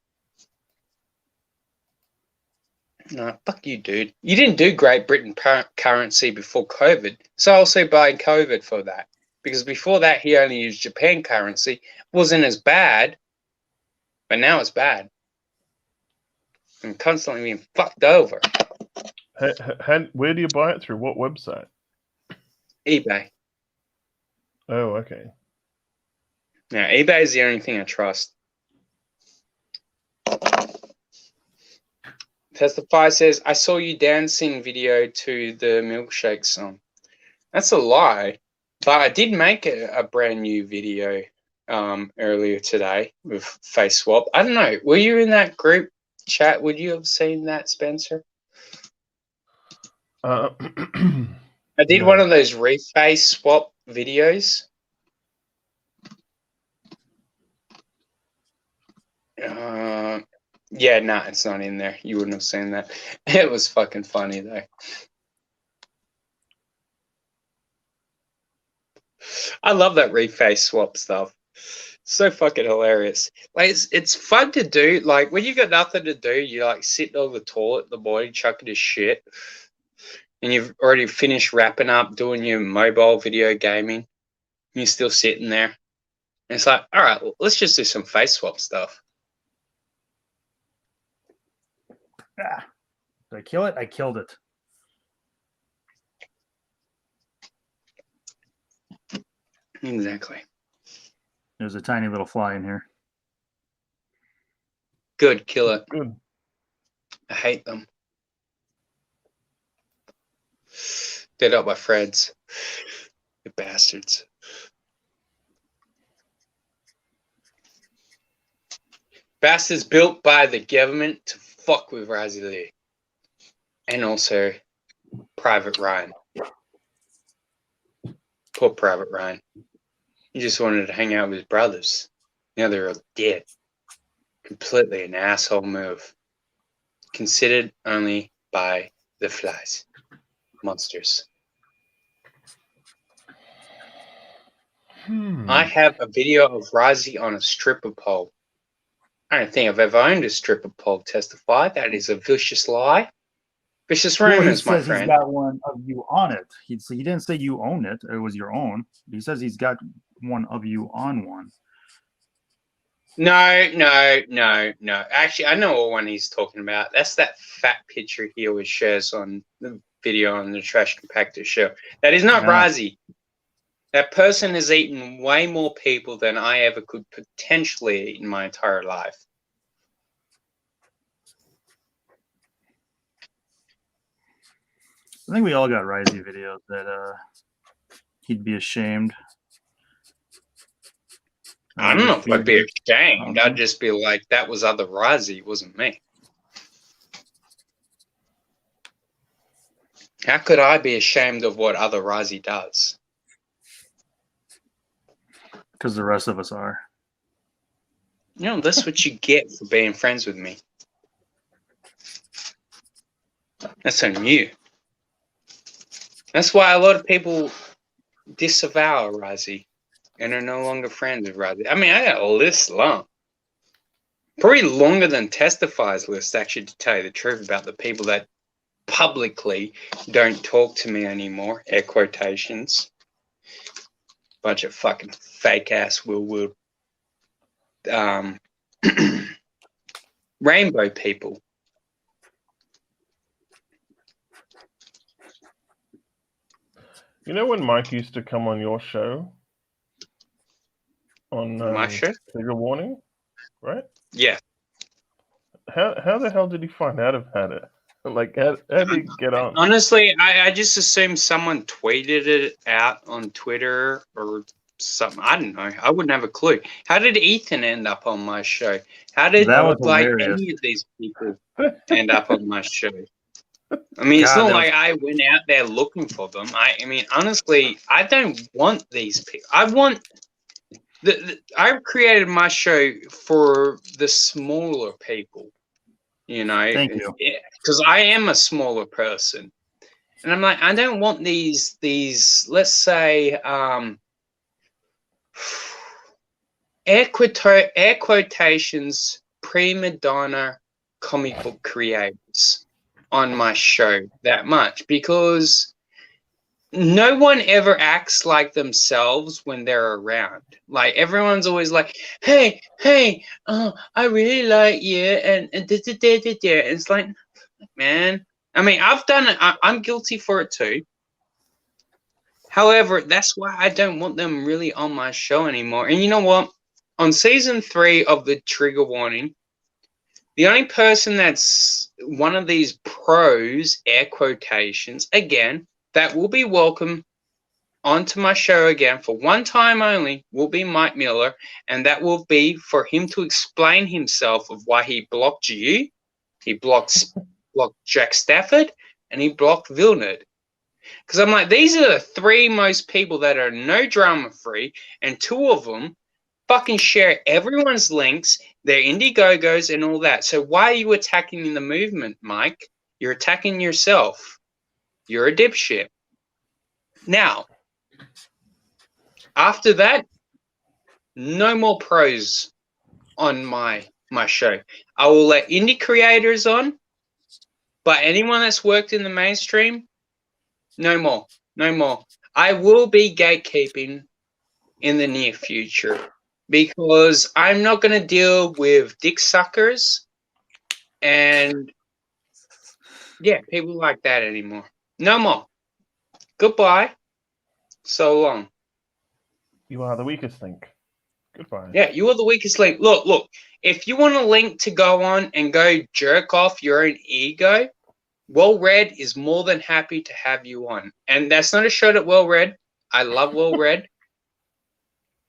No, fuck you, dude. You didn't do Great Britain currency before COVID, so I'll say buy COVID for that. Because before that, he only used Japan currency. Wasn't as bad, but now it's bad. I'm constantly being fucked over. Where do you buy it through? What website? eBay. Oh, okay. Yeah, eBay is the only thing I trust. Testify says, I saw you dancing video to the Milkshake song. That's a lie. But I did make a brand new video earlier today with Face Swap. I don't know. Were you in that group chat? Would you have seen that, Spencer? I did one of those reface swap videos. Yeah, no, it's not in there. You wouldn't have seen that. It was fucking funny though. I love that reface swap stuff. So fucking hilarious. Like it's fun to do. Like when you've got nothing to do, you like sitting on the toilet in the morning, chucking his shit, and you've already finished wrapping up doing your mobile video gaming. And you're still sitting there. And it's like, all right, well, let's just do some face swap stuff. Did I kill it? I killed it. Exactly. There's a tiny little fly in here. Good, kill it. Good. I hate them. They're not my friends. You bastards. Bastards built by the government to fuck with Razzie Lee. And also Private Ryan. Poor Private Ryan. He just wanted to hang out with his brothers. Now they're all dead. Completely an asshole move. Considered only by the flies. Monsters. I have a video of Razzie on a stripper pole. I don't think I've ever owned a stripper pole. Testify. That is a vicious lie. Vicious rumors, my friend. He's got one of you on it. He didn't say you own it. It was your own. He says he's got one of you on one. No. Actually, I know what one he's talking about. That's that fat picture he always shares on the video on the Trash Compactor show. That is not Razzie. That person has eaten way more people than I ever could potentially eat in my entire life. I think we all got Razzie videos that he'd be ashamed. I don't know if I'd be ashamed. I'd just be like, that was other Razzie, it wasn't me. How could I be ashamed of what other Razzie does? Because the rest of us are. You know, that's what you get for being friends with me. That's on you. That's why a lot of people disavow Razzie and are no longer friends with Razzie. I mean, I got a list long. Probably longer than Testify's list, actually, to tell you the truth, about the people that publicly don't talk to me anymore. Air quotations. Bunch of fucking fake-ass will rainbow people. You know when Mike used to come on your show? On my show? Trigger Warning, right? Yeah. How the hell did he find out about it? Like, how did he get on? Honestly, I just assumed someone tweeted it out on Twitter or something. I don't know. I wouldn't have a clue. How did Ethan end up on my show? How did any of these people end up on my show? I mean, it's not like I went out there looking for them. I mean, honestly, I don't want these people. I want I've created my show for the smaller people, you know. Thank you. Because I am a smaller person, and I'm like, I don't want these. Let's say, air quotations, prima donna comic book creators on my show that much, because no one ever acts like themselves when they're around. Like, everyone's always like, hey, I really like you, and it's like, man. I mean, I've done it. I'm guilty for it too. However, that's why I don't want them really on my show anymore. And you know what? On season 3 of the Trigger Warning, the only person that's one of these pros, air quotations, again, that will be welcome onto my show again for one time only will be Mike Miller, and that will be for him to explain himself of why he blocked you, he blocked Jack Stafford, and he blocked Villeneuve. Because I'm like, these are the 3 most people that are no drama free, and 2 of them fucking share everyone's links, their Indiegogos and all that. So why are you attacking the movement, Mike? You're attacking yourself. You're a dipshit. Now, after that, no more pros on my show. I will let indie creators on, but anyone that's worked in the mainstream, no more. No more. I will be gatekeeping in the near future, because I'm not going to deal with dick suckers and, yeah, people like that anymore. No more. Goodbye. So long. You are the weakest link. Goodbye. Yeah, you are the weakest link. Look. If you want a link to go on and go jerk off your own ego, Well Read is more than happy to have you on. And that's not a shot at Well Read. I love Well Read.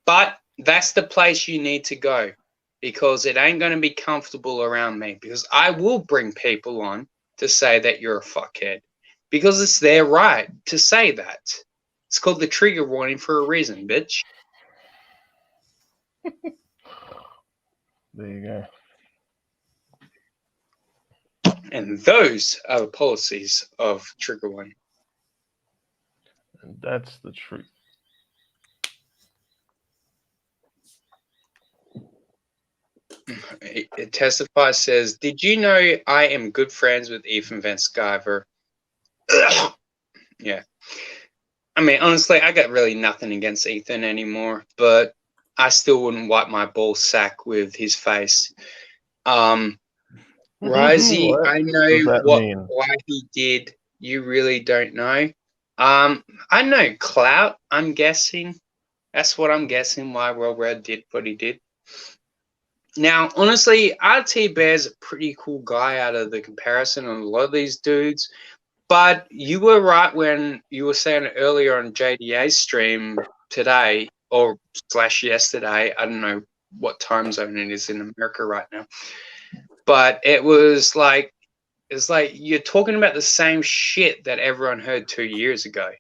But that's the place you need to go, because it ain't going to be comfortable around me, because I will bring people on to say that you're a fuckhead, because it's their right to say that. It's called the trigger warning for a reason, bitch. There you go. And those are the policies of trigger warning. And that's the truth. It testifies, says, did you know I am good friends with Ethan Van Sciver? Yeah. I mean, honestly, I got really nothing against Ethan anymore, but I still wouldn't wipe my ball sack with his face. Risey, What I does know that mean? why he did. You really don't know. I know clout, I'm guessing. That's what I'm guessing, why Well Read did what he did. Now, honestly, RT Bear's a pretty cool guy out of the comparison on a lot of these dudes. But you were right when you were saying earlier on JDA's stream today or / yesterday. I don't know what time zone it is in America right now. But it's like you're talking about the same shit that everyone heard 2 years ago.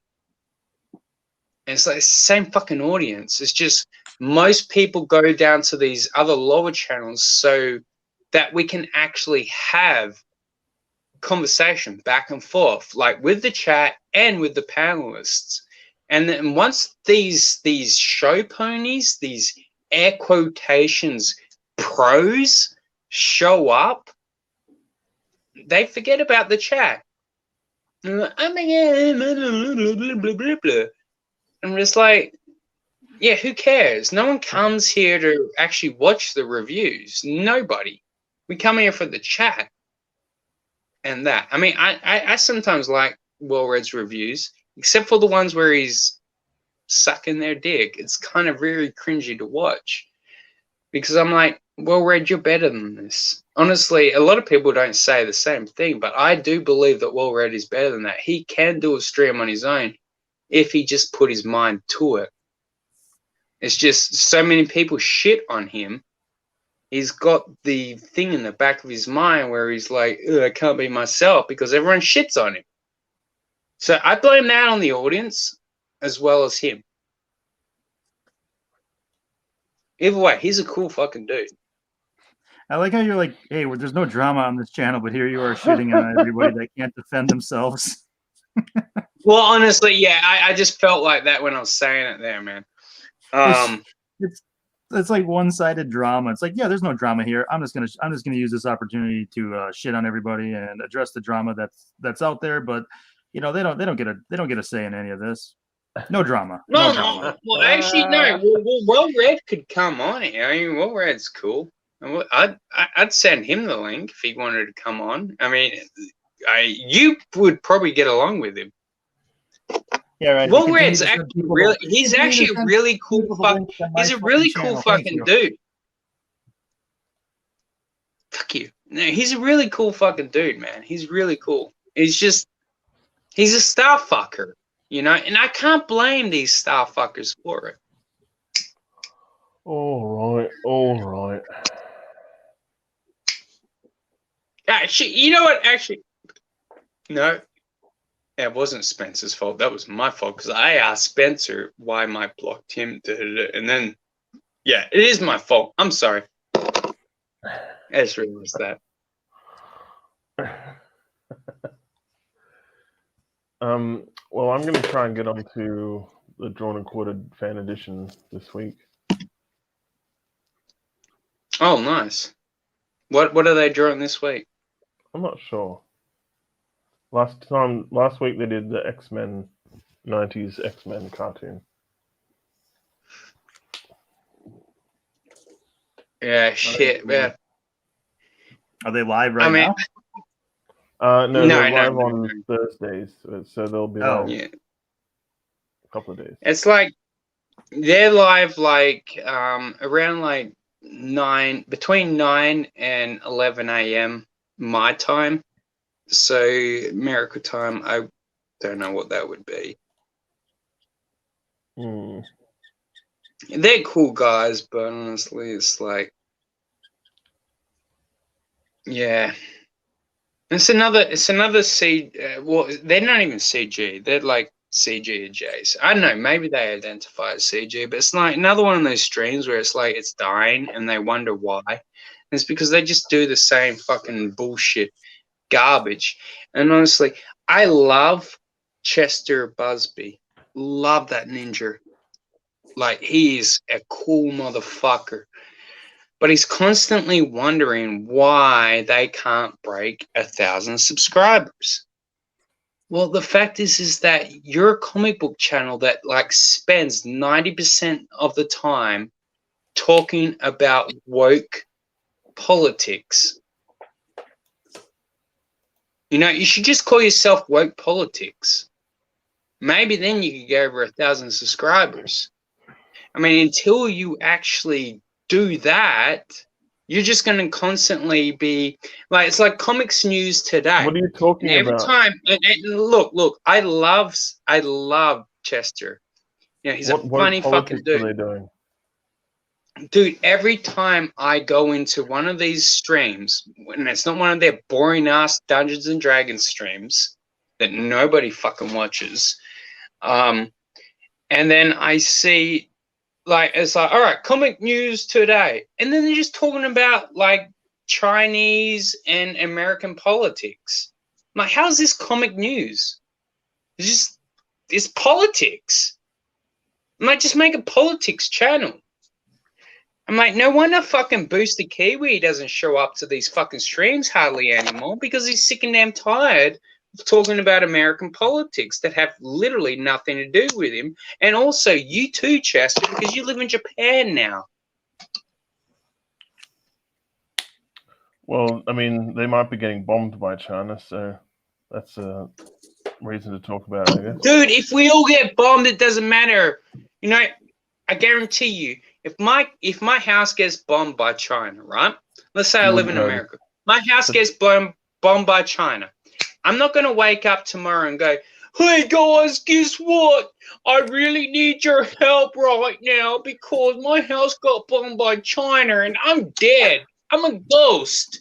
And it's like the same fucking audience. It's just most people go down to these other lower channels so that we can actually have conversation back and forth, like with the chat and with the panelists. And then once these show ponies, these air quotations pros show up, they forget about the chat. And like, oh my god, blah, blah, blah. I'm just like, yeah, who cares? No one comes here to actually watch the reviews. Nobody. We come here for the chat. And that. I mean, I sometimes like Well Read's reviews, except for the ones where he's sucking their dick. It's kind of very cringy to watch. Because I'm like, Well Read, you're better than this. Honestly, a lot of people don't say the same thing, but I do believe that Well Read is better than that. He can do a stream on his own if he just put his mind to it. It's just so many people shit on him. He's got the thing in the back of his mind where he's like, I can't be myself because everyone shits on him. So I blame that on the audience as well as him. Either way, he's a cool fucking dude. I like how you're like, hey, well, there's no drama on this channel, but here you are shitting on everybody that can't defend themselves. Well, honestly, yeah, I just felt like that when I was saying it there, man. It's like one-sided drama. It's like, yeah, there's no drama here. I'm just gonna use this opportunity to shit on everybody and address the drama that's out there. But you know, they don't get a say in any of this. No drama. No drama. Well, actually, no. Well Read could come on here. I mean, Well Read's cool. I'd send him the link if he wanted to come on. I mean, you would probably get along with him. Yeah, right. Well Read's actually really, he's actually a really cool he's a really cool fucking dude. Fuck you. No, he's a really cool fucking dude, man. He's really cool. He's a star fucker, you know, and I can't blame these star fuckers for it. All right. Actually, you know what? Actually, no. It wasn't Spencer's fault. That was my fault because I asked Spencer why Mike blocked him. And then, yeah, it is my fault. I'm sorry. I just realized that. Well, I'm going to try and get onto the Drawn and Quartered fan edition this week. Oh, nice. What are they drawing this week? I'm not sure. Last week they did the X-Men 90s X-Men cartoon. Yeah, shit, man. Are they live right now? No, they're live on Thursdays, so they'll be live a couple of days. It's like They're live like around like between 9 and 11 a.m. my time. So America time, I don't know what that would be. They're cool guys, but honestly, it's like, yeah. It's another C. Well, they're not even CG. They're like CG adjacent. I don't know. Maybe they identify as CG, but it's like another one of those streams where it's like it's dying and they wonder why. And it's because they just do the same fucking bullshit garbage. And honestly, I love Chester Busby. Love that ninja. Like, he is a cool motherfucker. But he's constantly wondering why they can't break 1,000 subscribers. Well, the fact is that you're a comic book channel that like spends 90% of the time talking about woke politics. You know, you should just call yourself Woke Politics. Maybe then you could go over 1,000 subscribers. I mean, until you actually do that, you're just going to constantly be like, it's like Comics News Today. What are you talking and every about? time, and look, I love Chester. You know, he's a funny fucking dude. What are they doing? Dude, every time I go into one of these streams, and it's not one of their boring ass Dungeons and Dragons streams that nobody fucking watches, and then I see, like, it's like, all right, comic news today, and then they're just talking about like Chinese and American politics. I'm like, how's this comic news? It's politics. I'm like, just make a politics channel. I'm like, no wonder fucking Booster Kiwi doesn't show up to these fucking streams hardly anymore, because he's sick and damn tired of talking about American politics that have literally nothing to do with him. And also you too, Chester, because you live in Japan now. Well, I mean, they might be getting bombed by China, so that's a reason to talk about it, I guess. Dude, if we all get bombed, it doesn't matter. You know, I guarantee you, if my house gets bombed by China, right? Let's say I live in America. My house gets bombed by China. I'm not going to wake up tomorrow and go, hey guys, guess what? I really need your help right now because my house got bombed by China and I'm dead. I'm a ghost.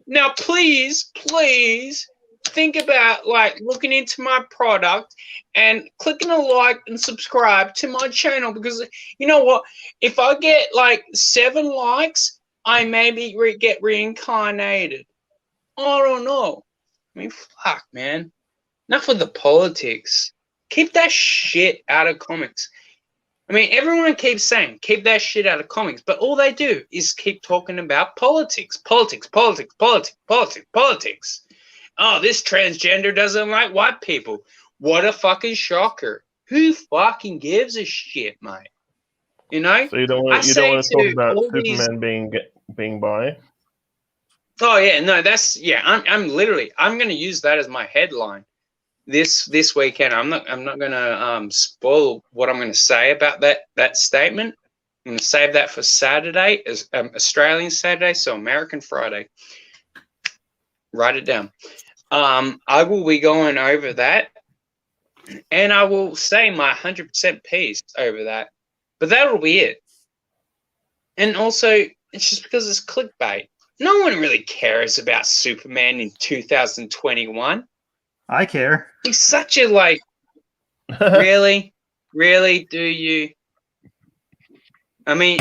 Now, please think about like looking into my product and clicking a like and subscribe to my channel, because you know what? If I get like 7 likes, I maybe get reincarnated. I don't know. I mean, fuck, man. Enough of the politics. Keep that shit out of comics. I mean, everyone keeps saying, keep that shit out of comics, but all they do is keep talking about politics. Politics. Oh, this transgender doesn't like white people. What a fucking shocker. Who fucking gives a shit, mate? You know? So you don't want to talk about Superman being bi? Oh yeah, no, I'm going to use that as my headline this weekend. I'm not going to spoil what I'm going to say about that statement. I'm going to save that for Saturday, as Australian Saturday, so American Friday. Write it down. I will be going over that, and I will say my 100% piece over that. But that'll be it. And also, it's just because it's clickbait. No one really cares about Superman in 2021. I care. He's such a like. Really, do you? I mean,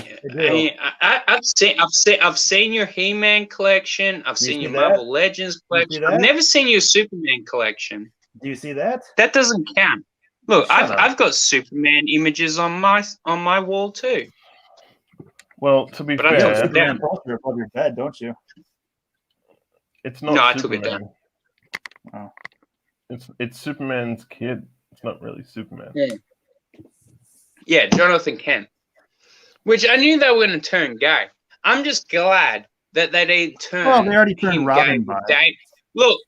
I've seen your He-Man collection. I've seen your Marvel Legends collection. I've never seen your Superman collection. Do you see that? That doesn't count. Look, I've got Superman images on my wall too. Well, to be fair, you have Superman poster above your bed, don't you? It's not. No, Superman. I took it down. Oh. It's Superman's kid. It's not really Superman. Yeah, Jonathan Kent. Which I knew they were going to turn gay. I'm just glad that they didn't turn. Well, they already turned Robin gay. Look,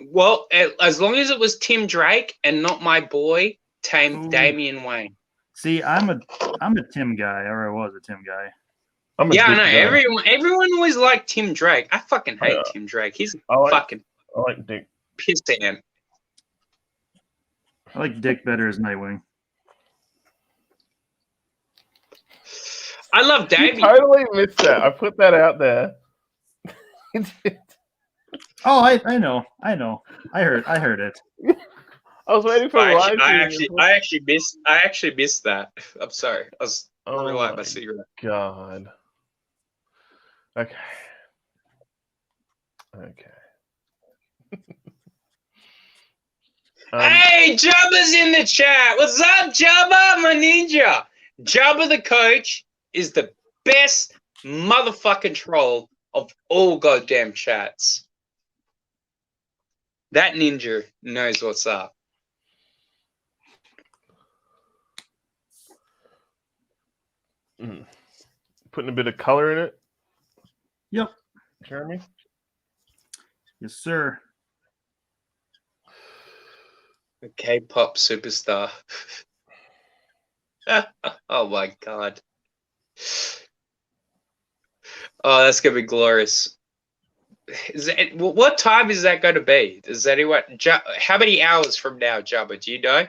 well, as long as it was Tim Drake and not my boy Damian Wayne. See, I'm a Tim guy, or I was a Tim guy. I'm a Yeah, I Dick know. guy. Everyone always liked Tim Drake. I fucking hate Tim Drake. He's I a like fucking Dick. piss ant. I like Dick better as Nightwing. I love You Davey. totally missed that. I put that out there. Oh, I know. I heard it. I was waiting for I Rising. actually missed that. I'm sorry. I was relighting my cigarette. God. Okay. Hey, Jabba's in the chat. What's up, Jabba, my ninja? Jabba the coach is the best motherfucking troll of all goddamn chats. That ninja knows what's up. Putting a bit of color in it. Yep. Jeremy? Yes, sir. A K-pop superstar. Oh my god. Oh, that's gonna be glorious. What time is that going to be? Does anyone? How many hours from now, Jabba? Do you know?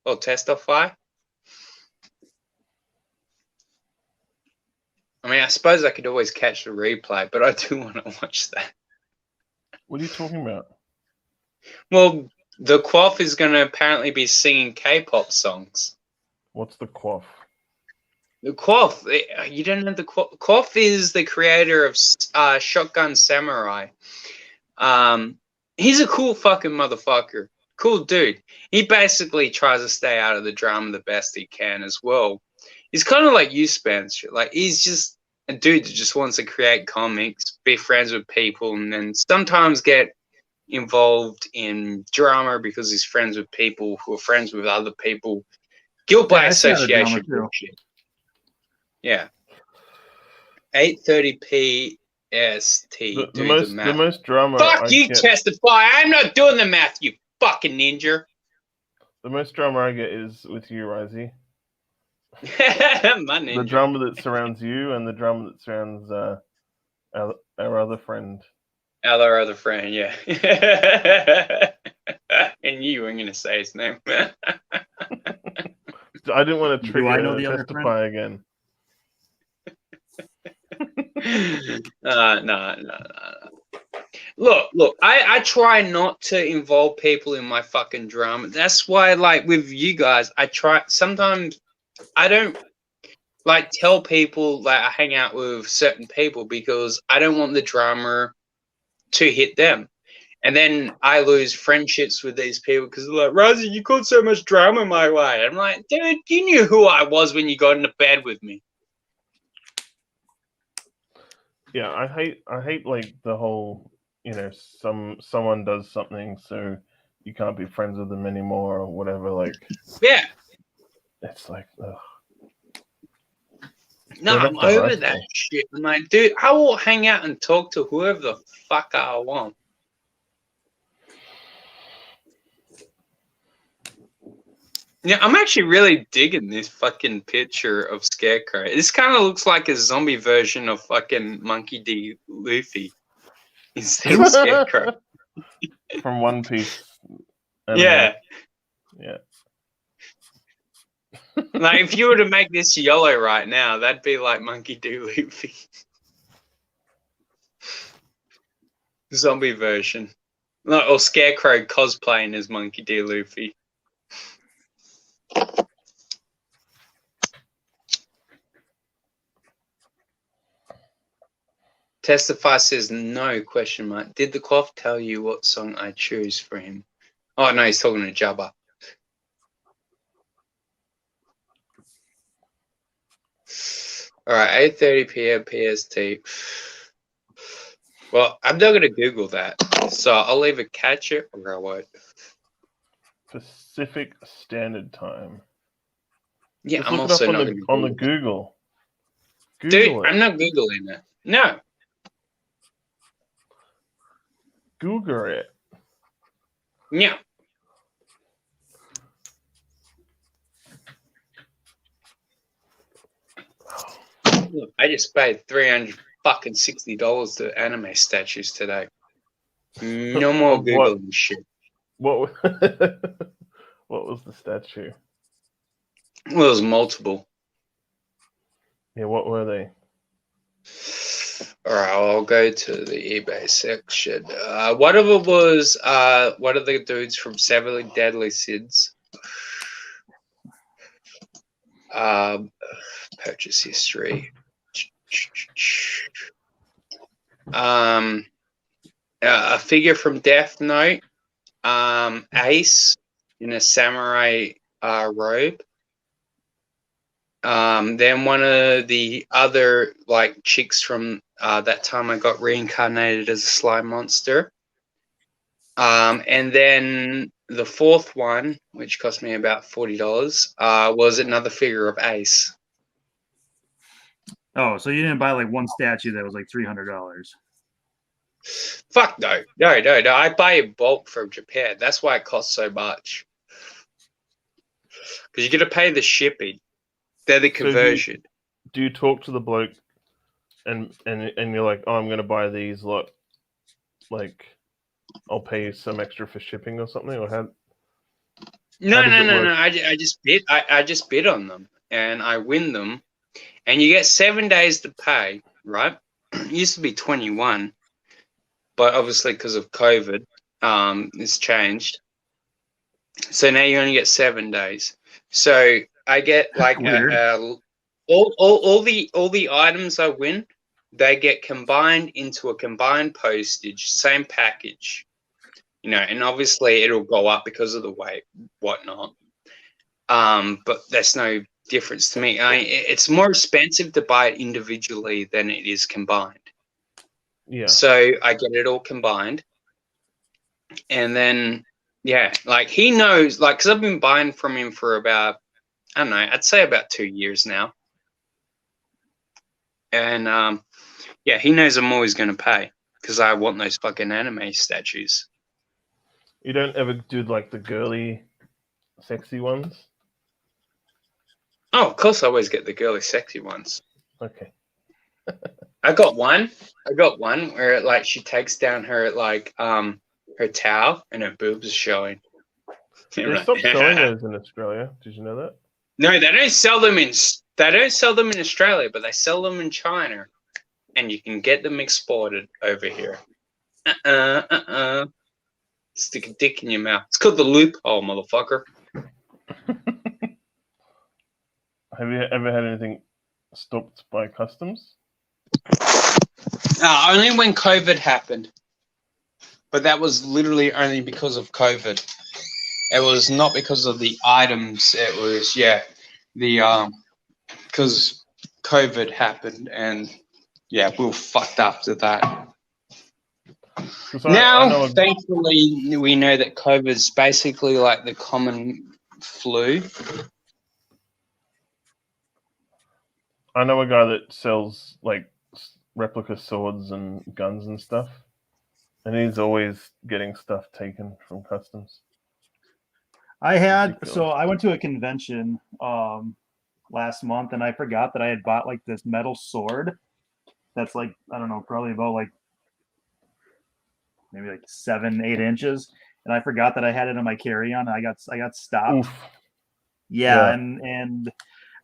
Or testify? I mean, I suppose I could always catch the replay, but I do want to watch that. What are you talking about? Well, the Quaff is going to apparently be singing K-pop songs. What's the quaff? The Quaff, you don't know the Quaff? Quaff is the creator of Shotgun Samurai. He's a cool fucking motherfucker. Cool dude. He basically tries to stay out of the drama the best he can as well. He's kind of like you, Spencer. Like, he's just a dude that just wants to create comics, be friends with people, and then sometimes get involved in drama because he's friends with people who are friends with other people. Guilt by association bullshit. Yeah. 8:30 PST. The most drama. Fuck you, testify. I'm not doing the math, you fucking ninja. The most drama I get is with you, Risey. My ninja. The drama that surrounds you and the drama that surrounds our other friend. Our other friend, yeah. And you weren't going to say his name. I didn't want to trigger the testify again. No. Look, I try not to involve people in my fucking drama. That's why, like, with you guys, sometimes I don't, like, tell people, like, I hang out with certain people because I don't want the drama to hit them. And then I lose friendships with these people because they're like, Rosie, you caused so much drama my way. I'm like, dude, you knew who I was when you got into bed with me. Yeah, I hate like the whole, someone does something so you can't be friends with them anymore or whatever. Like, yeah, it's like, ugh. No, I'm over that shit. I'm like, dude, I will hang out and talk to whoever the fuck I want. Yeah, I'm actually really digging this fucking picture of Scarecrow. This kind of looks like a zombie version of fucking Monkey D. Luffy instead of Scarecrow. From One Piece. Yeah. Yeah. Like, if you were to make this yellow right now, that'd be like Monkey D. Luffy. Zombie version. Or Scarecrow cosplaying as Monkey D. Luffy. Testify says no, question mark. Did the Quaff tell you what song I choose for him? Oh, no, he's talking to Jabba. All right, 8:30 p.m. PST. Well, I'm not going to Google that, so I'll either catch it or I won't. Pacific Standard Time. Yeah, Just I'm look also it up not on the Google. Dude, I'm not Googling it. No. Google it. Yeah. Look, I just paid $360 to anime statues today. No more Of what? Googling shit. What? What was the statue? Well, it was multiple. Yeah, what were they? All right, I'll go to the eBay section. One of them was one of the dudes from Seven Deadly Sins. Purchase history. A figure from Death Note. Ace in a samurai robe. Then one of the other like chicks from that time I got reincarnated as a slime monster. And then the fourth one, which cost me about $40, was another figure of Ace. Oh, so you didn't buy like one statue that was like $300? Fuck no. I buy in bulk from Japan. That's why it costs so much. Because you got to pay the shipping. They're the conversion. Do you talk to the bloke and you're like, oh, I'm going to buy these, like, I'll pay you some extra for shipping or something? Or how? No. I just bid. I just bid on them and I win them, and you get 7 days to pay. Right? It used to be 21, but obviously because of COVID, it's changed. So now you only get 7 days. So I get like all the items I win, they get combined into a combined postage, same package. You know, and obviously it'll go up because of the weight, whatnot. But that's no difference to me. It's more expensive to buy it individually than it is combined. Yeah. So I get it all combined, and then yeah, like he knows, like, because I've been buying from him for about, I don't know, I'd say about 2 years now, and yeah, he knows I'm always going to pay because I want those fucking anime statues. You don't ever do like the girly, sexy ones? Oh, of course I always get the girly, sexy ones. Okay. I got one where like she takes down her like her towel and her boobs are showing. They stopped selling those in Australia. Did you know that? No, they don't sell them in Australia, but they sell them in China, and you can get them exported over here. Stick a dick in your mouth. It's called the loophole, motherfucker. Have you ever had anything stopped by customs? Only when COVID happened, but that was literally only because of COVID. It was not because of the items. It was because COVID happened, and yeah, we were fucked up to that. Now, thankfully, we know that COVID is basically like the common flu. I know a guy that sells like replica swords and guns and stuff, and he's always getting stuff taken from customs. So I went to a convention last month, and I forgot that I had bought like this metal sword that's like, I don't know, probably about like maybe like 7-8 inches, and I forgot that I had it in my carry-on. I got stopped. Oof. Yeah, and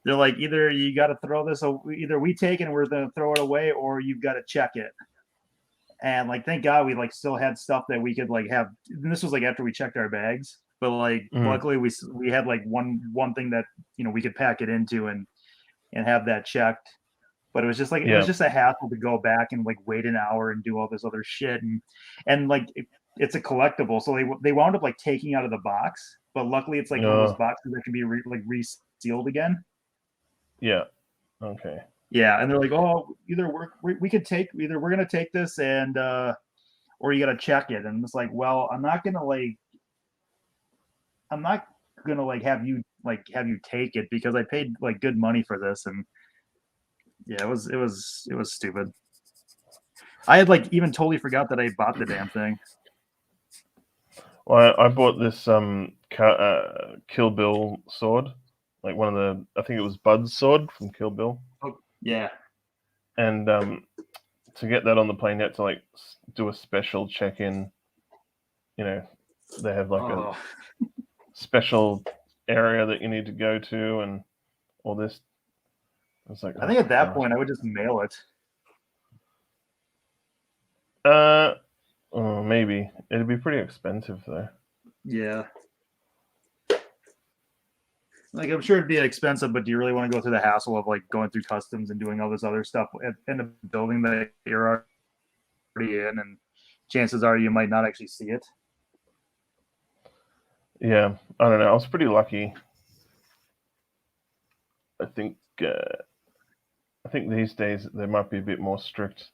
they're like, either you got to throw this, either we take it and we're gonna throw it away, or you've got to check it. And like, thank God we like still had stuff that we could like have. And this was like after we checked our bags, but like luckily we had like one thing that, you know, we could pack it into and have that checked. But it was just like, it was just a hassle to go back and like wait an hour and do all this other shit, and like it's a collectible, so they wound up like taking out of the box. But luckily it's like one of those boxes that can be resealed again. Yeah. Okay. Yeah, and they're like, oh, either we're gonna take this and or you gotta check it, and it's like, well, I'm not gonna have you take it because I paid like good money for this, and yeah, it was stupid. I had like even totally forgot that I bought the damn thing. Well, I bought this Kill Bill sword, like one of the, I think it was Bud's sword from Kill Bill. Oh, yeah. And to get that on the plane, you had to like do a special check-in. You know, they have like a special area that you need to go to, and all this. It's like, I think at that point I would just mail it. Maybe it'd be pretty expensive though. Yeah. Like I'm sure it'd be expensive, but do you really want to go through the hassle of like going through customs and doing all this other stuff in a building that you're already in, and chances are you might not actually see it? Yeah, I don't know. I was pretty lucky. I think these days they might be a bit more strict.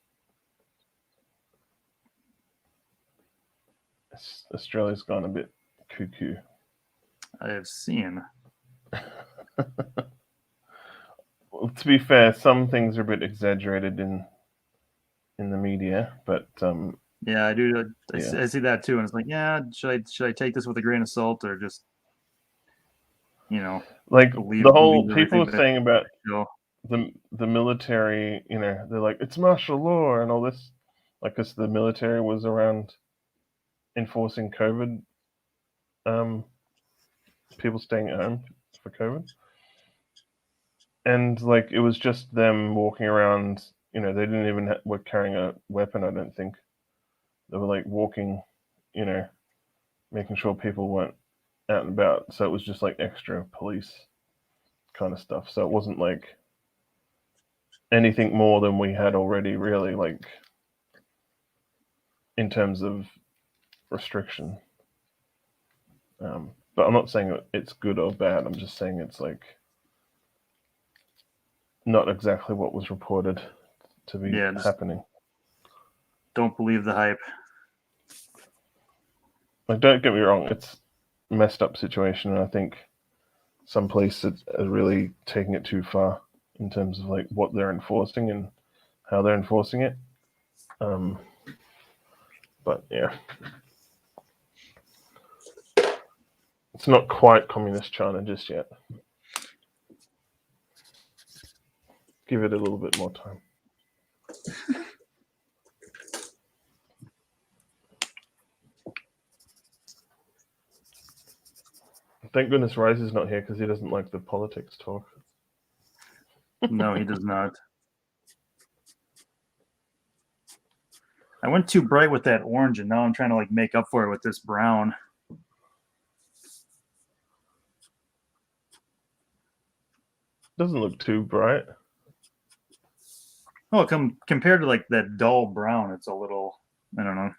Australia's gone a bit cuckoo. I have seen. Well, to be fair, some things are a bit exaggerated in the media, but yeah, I do. Yeah. I see that too, and it's like, yeah, should I take this with a grain of salt or just, like the whole believe people everything are saying about that- the military, they're like it's martial law and all this, like because the military was around enforcing COVID, people staying at home for COVID, and like it was just them walking around. They didn't even were carrying a weapon. I don't think they were like walking, making sure people weren't out and about. So it was just like extra police kind of stuff. So it wasn't like anything more than we had already, really, like in terms of restriction. But I'm not saying it's good or bad. I'm just saying it's like not exactly what was reported to be happening. Don't believe the hype. Like, don't get me wrong, it's a messed up situation, and I think some places are really taking it too far in terms of like what they're enforcing and how they're enforcing it. But yeah, it's not quite communist China just yet. Give it a little bit more time. Thank goodness Rise is not here because he doesn't like the politics talk. No, he does not. I went too bright with that orange, and now I'm trying to like make up for it with this brown. Doesn't look too bright. Oh, compared to like that dull brown, it's a little, I don't know.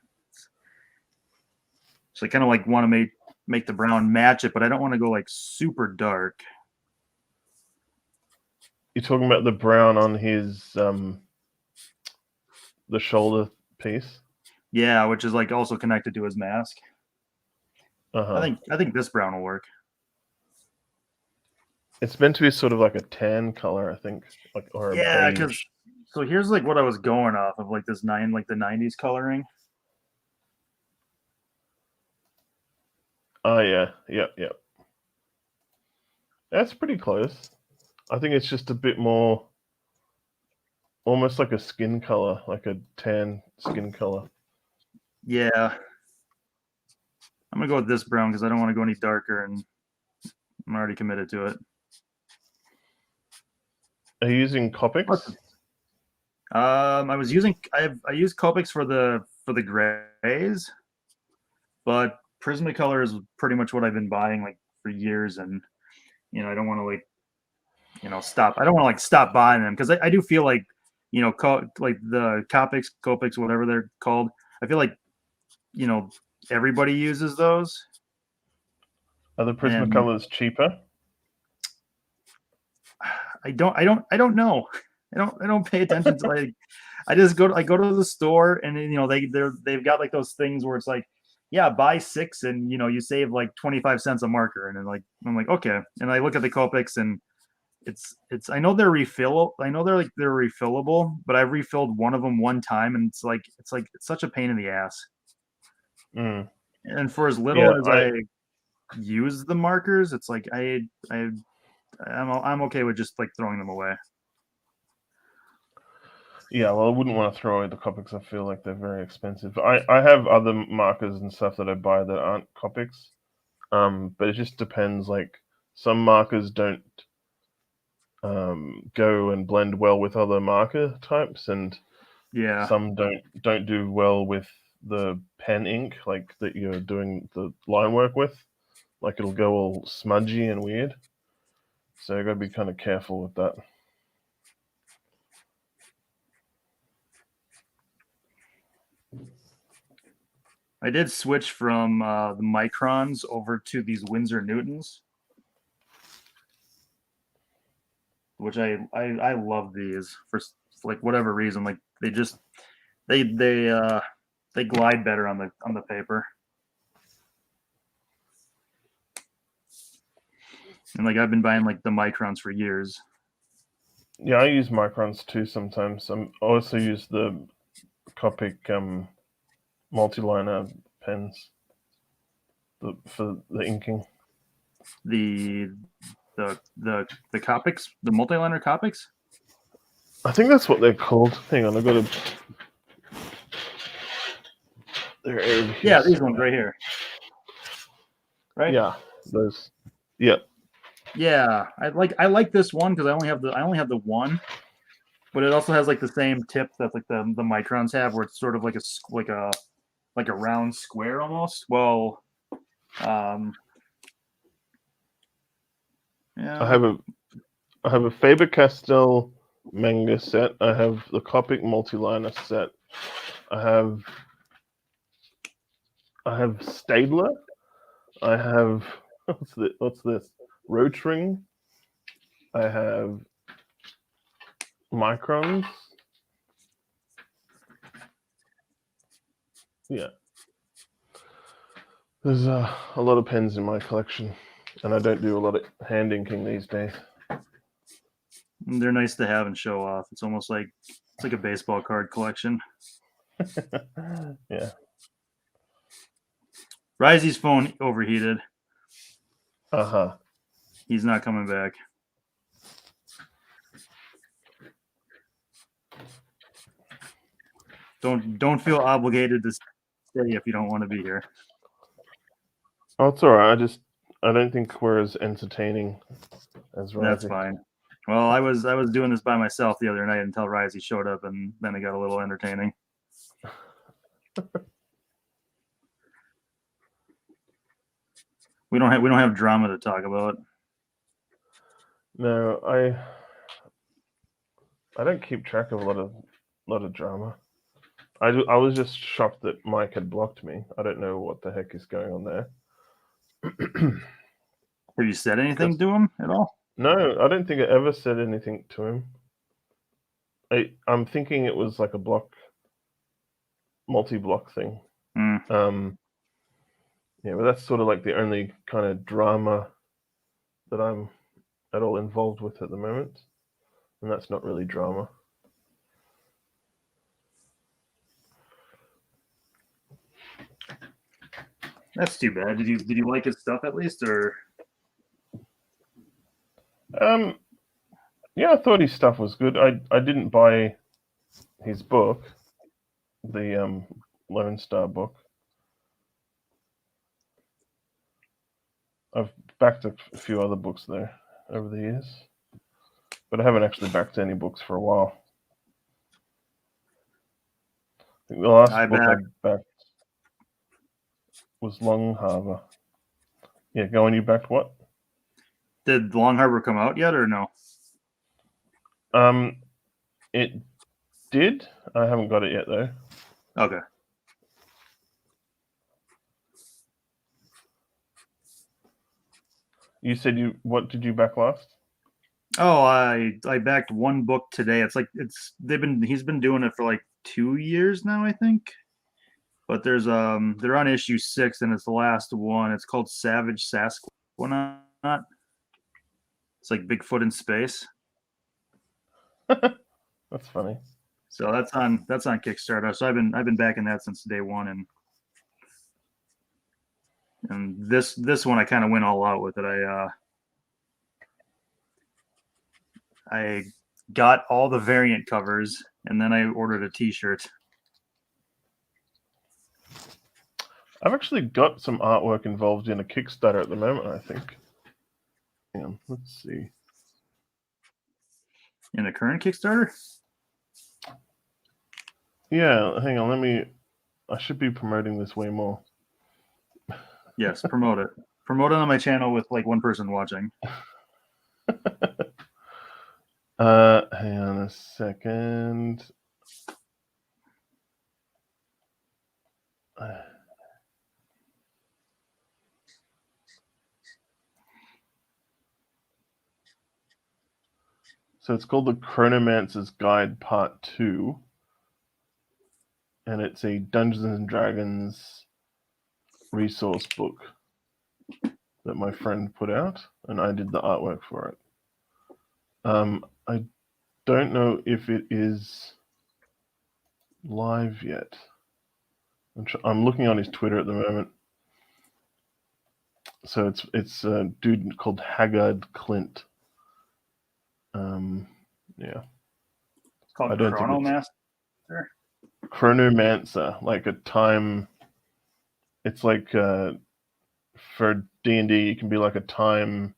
So I kind of like want to make the brown match it, but I don't want to go like super dark. You're talking about the brown on his the shoulder piece? Yeah, which is like also connected to his mask. Uh-huh. I think this brown will work. It's meant to be sort of like a tan color, I think, like or a Yeah, beige. because so here's like what I was going off of, like this like the 90s coloring. Oh yeah, yep. That's pretty close. I think it's just a bit more, almost like a skin color, like a tan skin color. Yeah, I'm gonna go with this brown because I don't want to go any darker, and I'm already committed to it. Are you using Copics? I use Copics for the grays, but Prismacolor is pretty much what I've been buying like for years, and I don't want to like stop. I don't want to like stop buying them because I do feel like like the Copics, whatever they're called. I feel like everybody uses those. Are the Prismacolors cheaper? I don't know. I don't pay attention to like. I go to the store and they've got like those things where it's like, yeah, buy 6 and you save like 25 cents a marker, and then like I'm like, okay, and I look at the Copics and it's I know they're they're refillable, but I've refilled one of them one time and it's such a pain in the ass. Mm. And for as little as I use the markers, it's like I'm okay with just like throwing them away. Yeah, well, I wouldn't want to throw away the Copics. I feel like they're very expensive. I have other markers and stuff that I buy that aren't Copics. But it just depends. Like some markers don't go and blend well with other marker types, and Yeah. some don't do well with the pen ink, like that you're doing the line work with. Like it'll go all smudgy and weird. So you got to be kind of careful with that. I did switch from the Microns over to these Winsor Newtons, which I love these for like whatever reason. Like they glide better on the paper. And like I've been buying like the Microns for years. Yeah, I use microns too sometimes. I also use the Copic multi-liner pens for the inking. The Copics, the multi-liner Copics. I think that's what they're called. Hang on, I've got to. They're over here. Yeah, these ones right here. Right? Yeah, those. Yeah. Yeah, I like this one because I only have the one, but it also has like the same tip that like the Microns have, where it's sort of like a round square almost. Well, yeah. I have a Faber-Castell manga set. I have the Copic multi-liner set. I have Stadler. I have what's this? Rotring. I have Microns. Yeah. There's a lot of pens in my collection, and I don't do a lot of hand inking these days. They're nice to have and show off. It's almost like it's like a baseball card collection. Yeah. Risey's phone overheated. Uh-huh. He's not coming back. Don't feel obligated to stay if you don't want to be here. Oh, it's all right. I don't think we're as entertaining as Risey. That's fine. Well, I was doing this by myself the other night until Risey showed up, and then it got a little entertaining. We don't have drama to talk about. No, I don't keep track of a lot of drama. I was just shocked that Mike had blocked me. I don't know what the heck is going on there. Have you said anything to him at all? No, I don't think I ever said anything to him. I'm thinking it was like a multi-block thing. Yeah, but that's sort of like the only kind of drama that I'm at all involved with at the moment, and that's not really drama. That's too bad. Did you like his stuff at least, or? Yeah, I thought his stuff was good. I didn't buy his book, the Lone Star book. I've backed a few other books there over the years, but I haven't actually backed any books for a while. I think the last book I backed was Long Harbor. Yeah, go on. You backed what? Did Long Harbor come out yet, or no? It did. I haven't got it yet though. Okay. You said what did you back last? Oh, I backed one book today. It's like he's been doing it for like 2 years now, I think. But there's they're on issue 6 and it's the last one. It's called Savage Sasquatch. It's like Bigfoot in space. That's funny. So that's on Kickstarter. So I've been backing that since day one, and this one I kind of went all out with it. I got all the variant covers, and then I ordered a T-shirt. I've actually got some artwork involved in a Kickstarter at the moment, I think. Hang on, let's see. In the current Kickstarter? Yeah, hang on, I should be promoting this way more. Yes, promote it. Promote it on my channel with like one person watching. Hang on a second. So it's called the Chronomancer's Guide Part 2. And it's a Dungeons and Dragons resource book that my friend put out, and I did the artwork for it. I don't know if it is live yet. I'm looking on his Twitter at the moment. So it's a dude called Haggard Clint. Yeah. It's called Chronomaster. Chronomancer, like a time. It's like for D&D, you can be like a time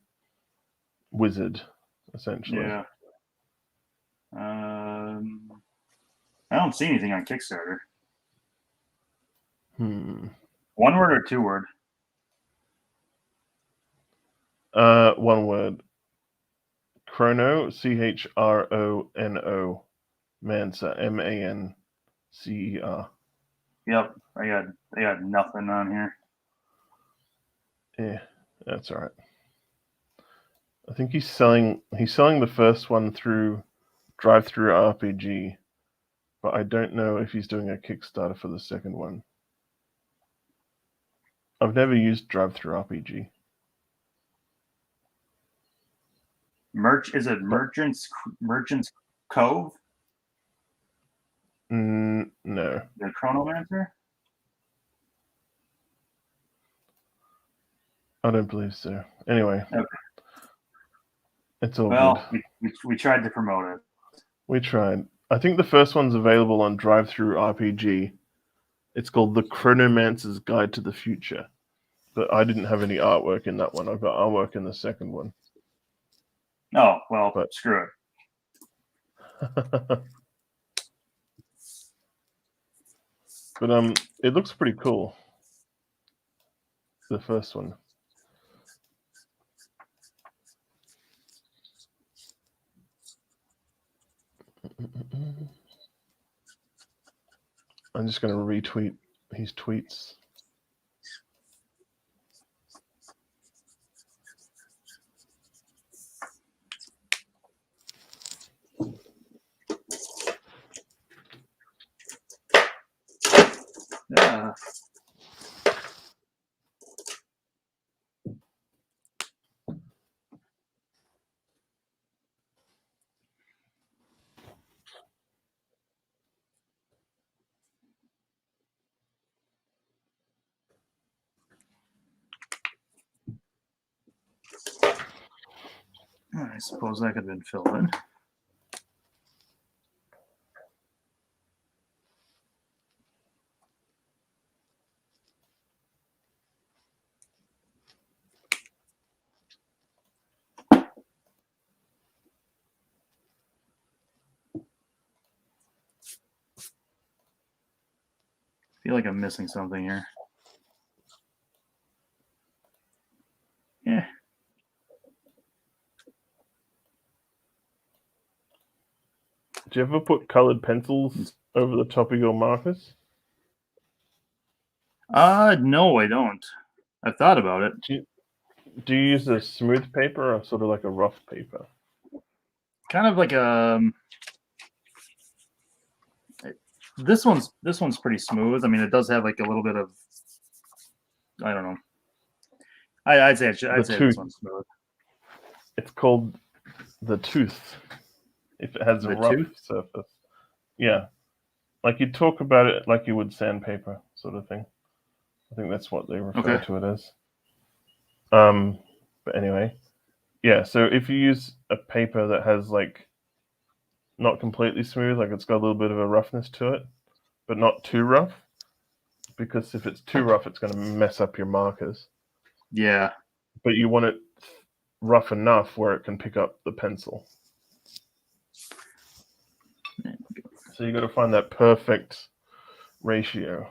wizard, essentially. Yeah. I don't see anything on Kickstarter. One word or two word? One word. Chrono, Chrono, Mancer, Mancer. Yep, I got nothing on here. Yeah, that's all right. I think he's selling the first one through Drive-Through RPG, but I don't know if he's doing a Kickstarter for the second one. I've never used Drive-Through RPG. Is it Merchant's Cove? No. The Chronomancer? I don't believe so. Anyway. Okay. It's all good. We tried to promote it. We tried. I think the first one's available on Drive-Through RPG. It's called The Chronomancer's Guide to the Future. But I didn't have any artwork in that one. I've got artwork in the second one. Oh, well, screw it. But it looks pretty cool. The first one. I'm just going to retweet his tweets. Yeah. I suppose that could have been filled in. I feel like I'm missing something here. Yeah. Do you ever put colored pencils over the top of your markers? No, I don't. I've thought about it. Do you use a smooth paper or sort of like a rough paper? Kind of like this one's pretty smooth. I mean, it does have like a little bit of, I don't know. I'd say this one's smooth. It's called the tooth. If it has a rough surface. Yeah. Like you talk about it like you would sandpaper sort of thing. I think that's what they refer to it as. But anyway. Yeah, so if you use a paper that has like not completely smooth, like it's got a little bit of a roughness to it, but not too rough. Because if it's too rough, it's going to mess up your markers. Yeah. But you want it rough enough where it can pick up the pencil. So you got to find that perfect ratio.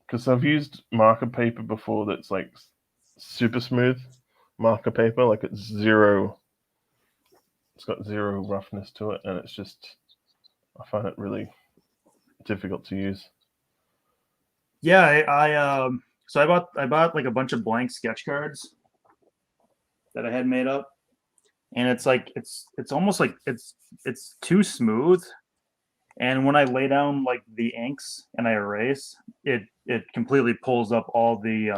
Because I've used marker paper before that's like super smooth marker paper, like it's got zero roughness to it, and it's just, I find it really difficult to use. Yeah, so I bought like a bunch of blank sketch cards that I had made up, and it's like it's almost like it's too smooth, and when I lay down like the inks and I erase, it completely pulls up all the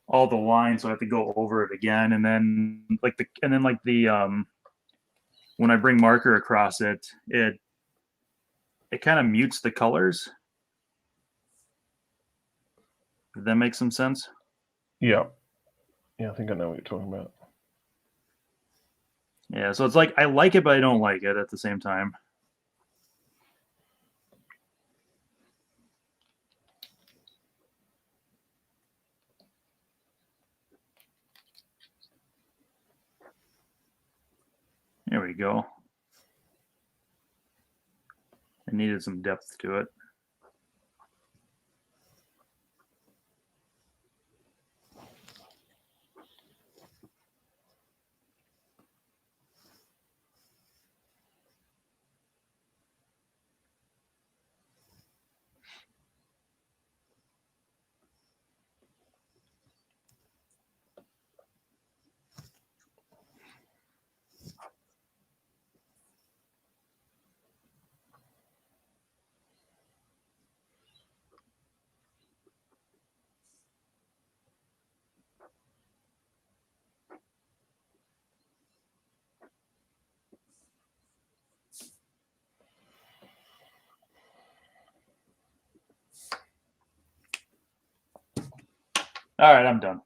lines, so I have to go over it again, and then like the when I bring marker across it, it kind of mutes the colors. Did that make some sense? Yeah. Yeah, I think I know what you're talking about. Yeah, so it's like I like it, but I don't like it at the same time. There we go. It needed some depth to it. All right, I'm done.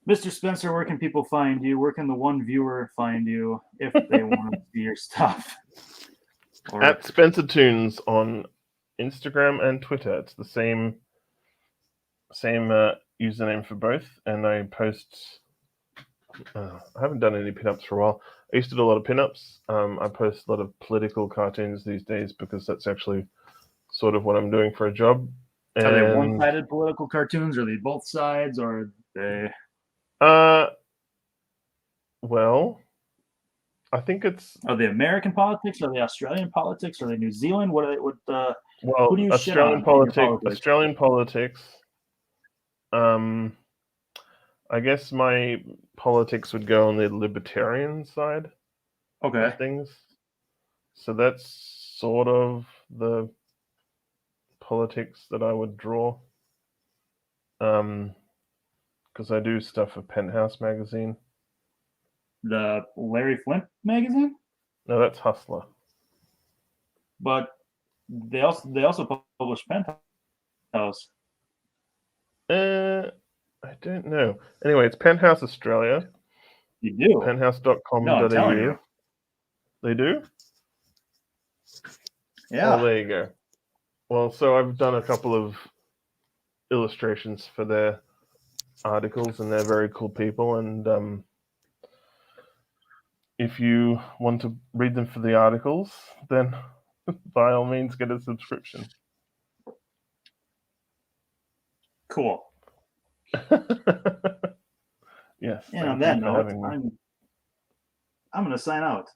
Mr. Spencer, where can people find you? Where can the one viewer find you if they want to see your stuff? Or At Spencer Tunes on Instagram and Twitter. It's the same username for both, and I post. I haven't done any pinups for a while. I used to do a lot of pinups. I post a lot of political cartoons these days because that's actually sort of what I'm doing for a job. are they one-sided political cartoons? Are they both sides? Or are they? Well, I think it's Are they American politics? Are they Australian politics? Are they New Zealand? What are they? well, who do you shit Australian on in your politics. Australian politics. I guess my politics would go on the libertarian side Okay. of things. So that's sort of the politics that I would draw. Because I do stuff for Penthouse magazine. The Larry Flint magazine? No, that's Hustler. But they also publish Penthouse. I don't know. Anyway, it's Penthouse Australia. You do? Penthouse.com.au. No, I'm telling you. They do? Yeah. Oh, there you go. Well, so I've done a couple of illustrations for their articles, and they're very cool people. And if you want to read them for the articles, then by all means get a subscription. Cool. Yes. And on that note, I'm going to sign out.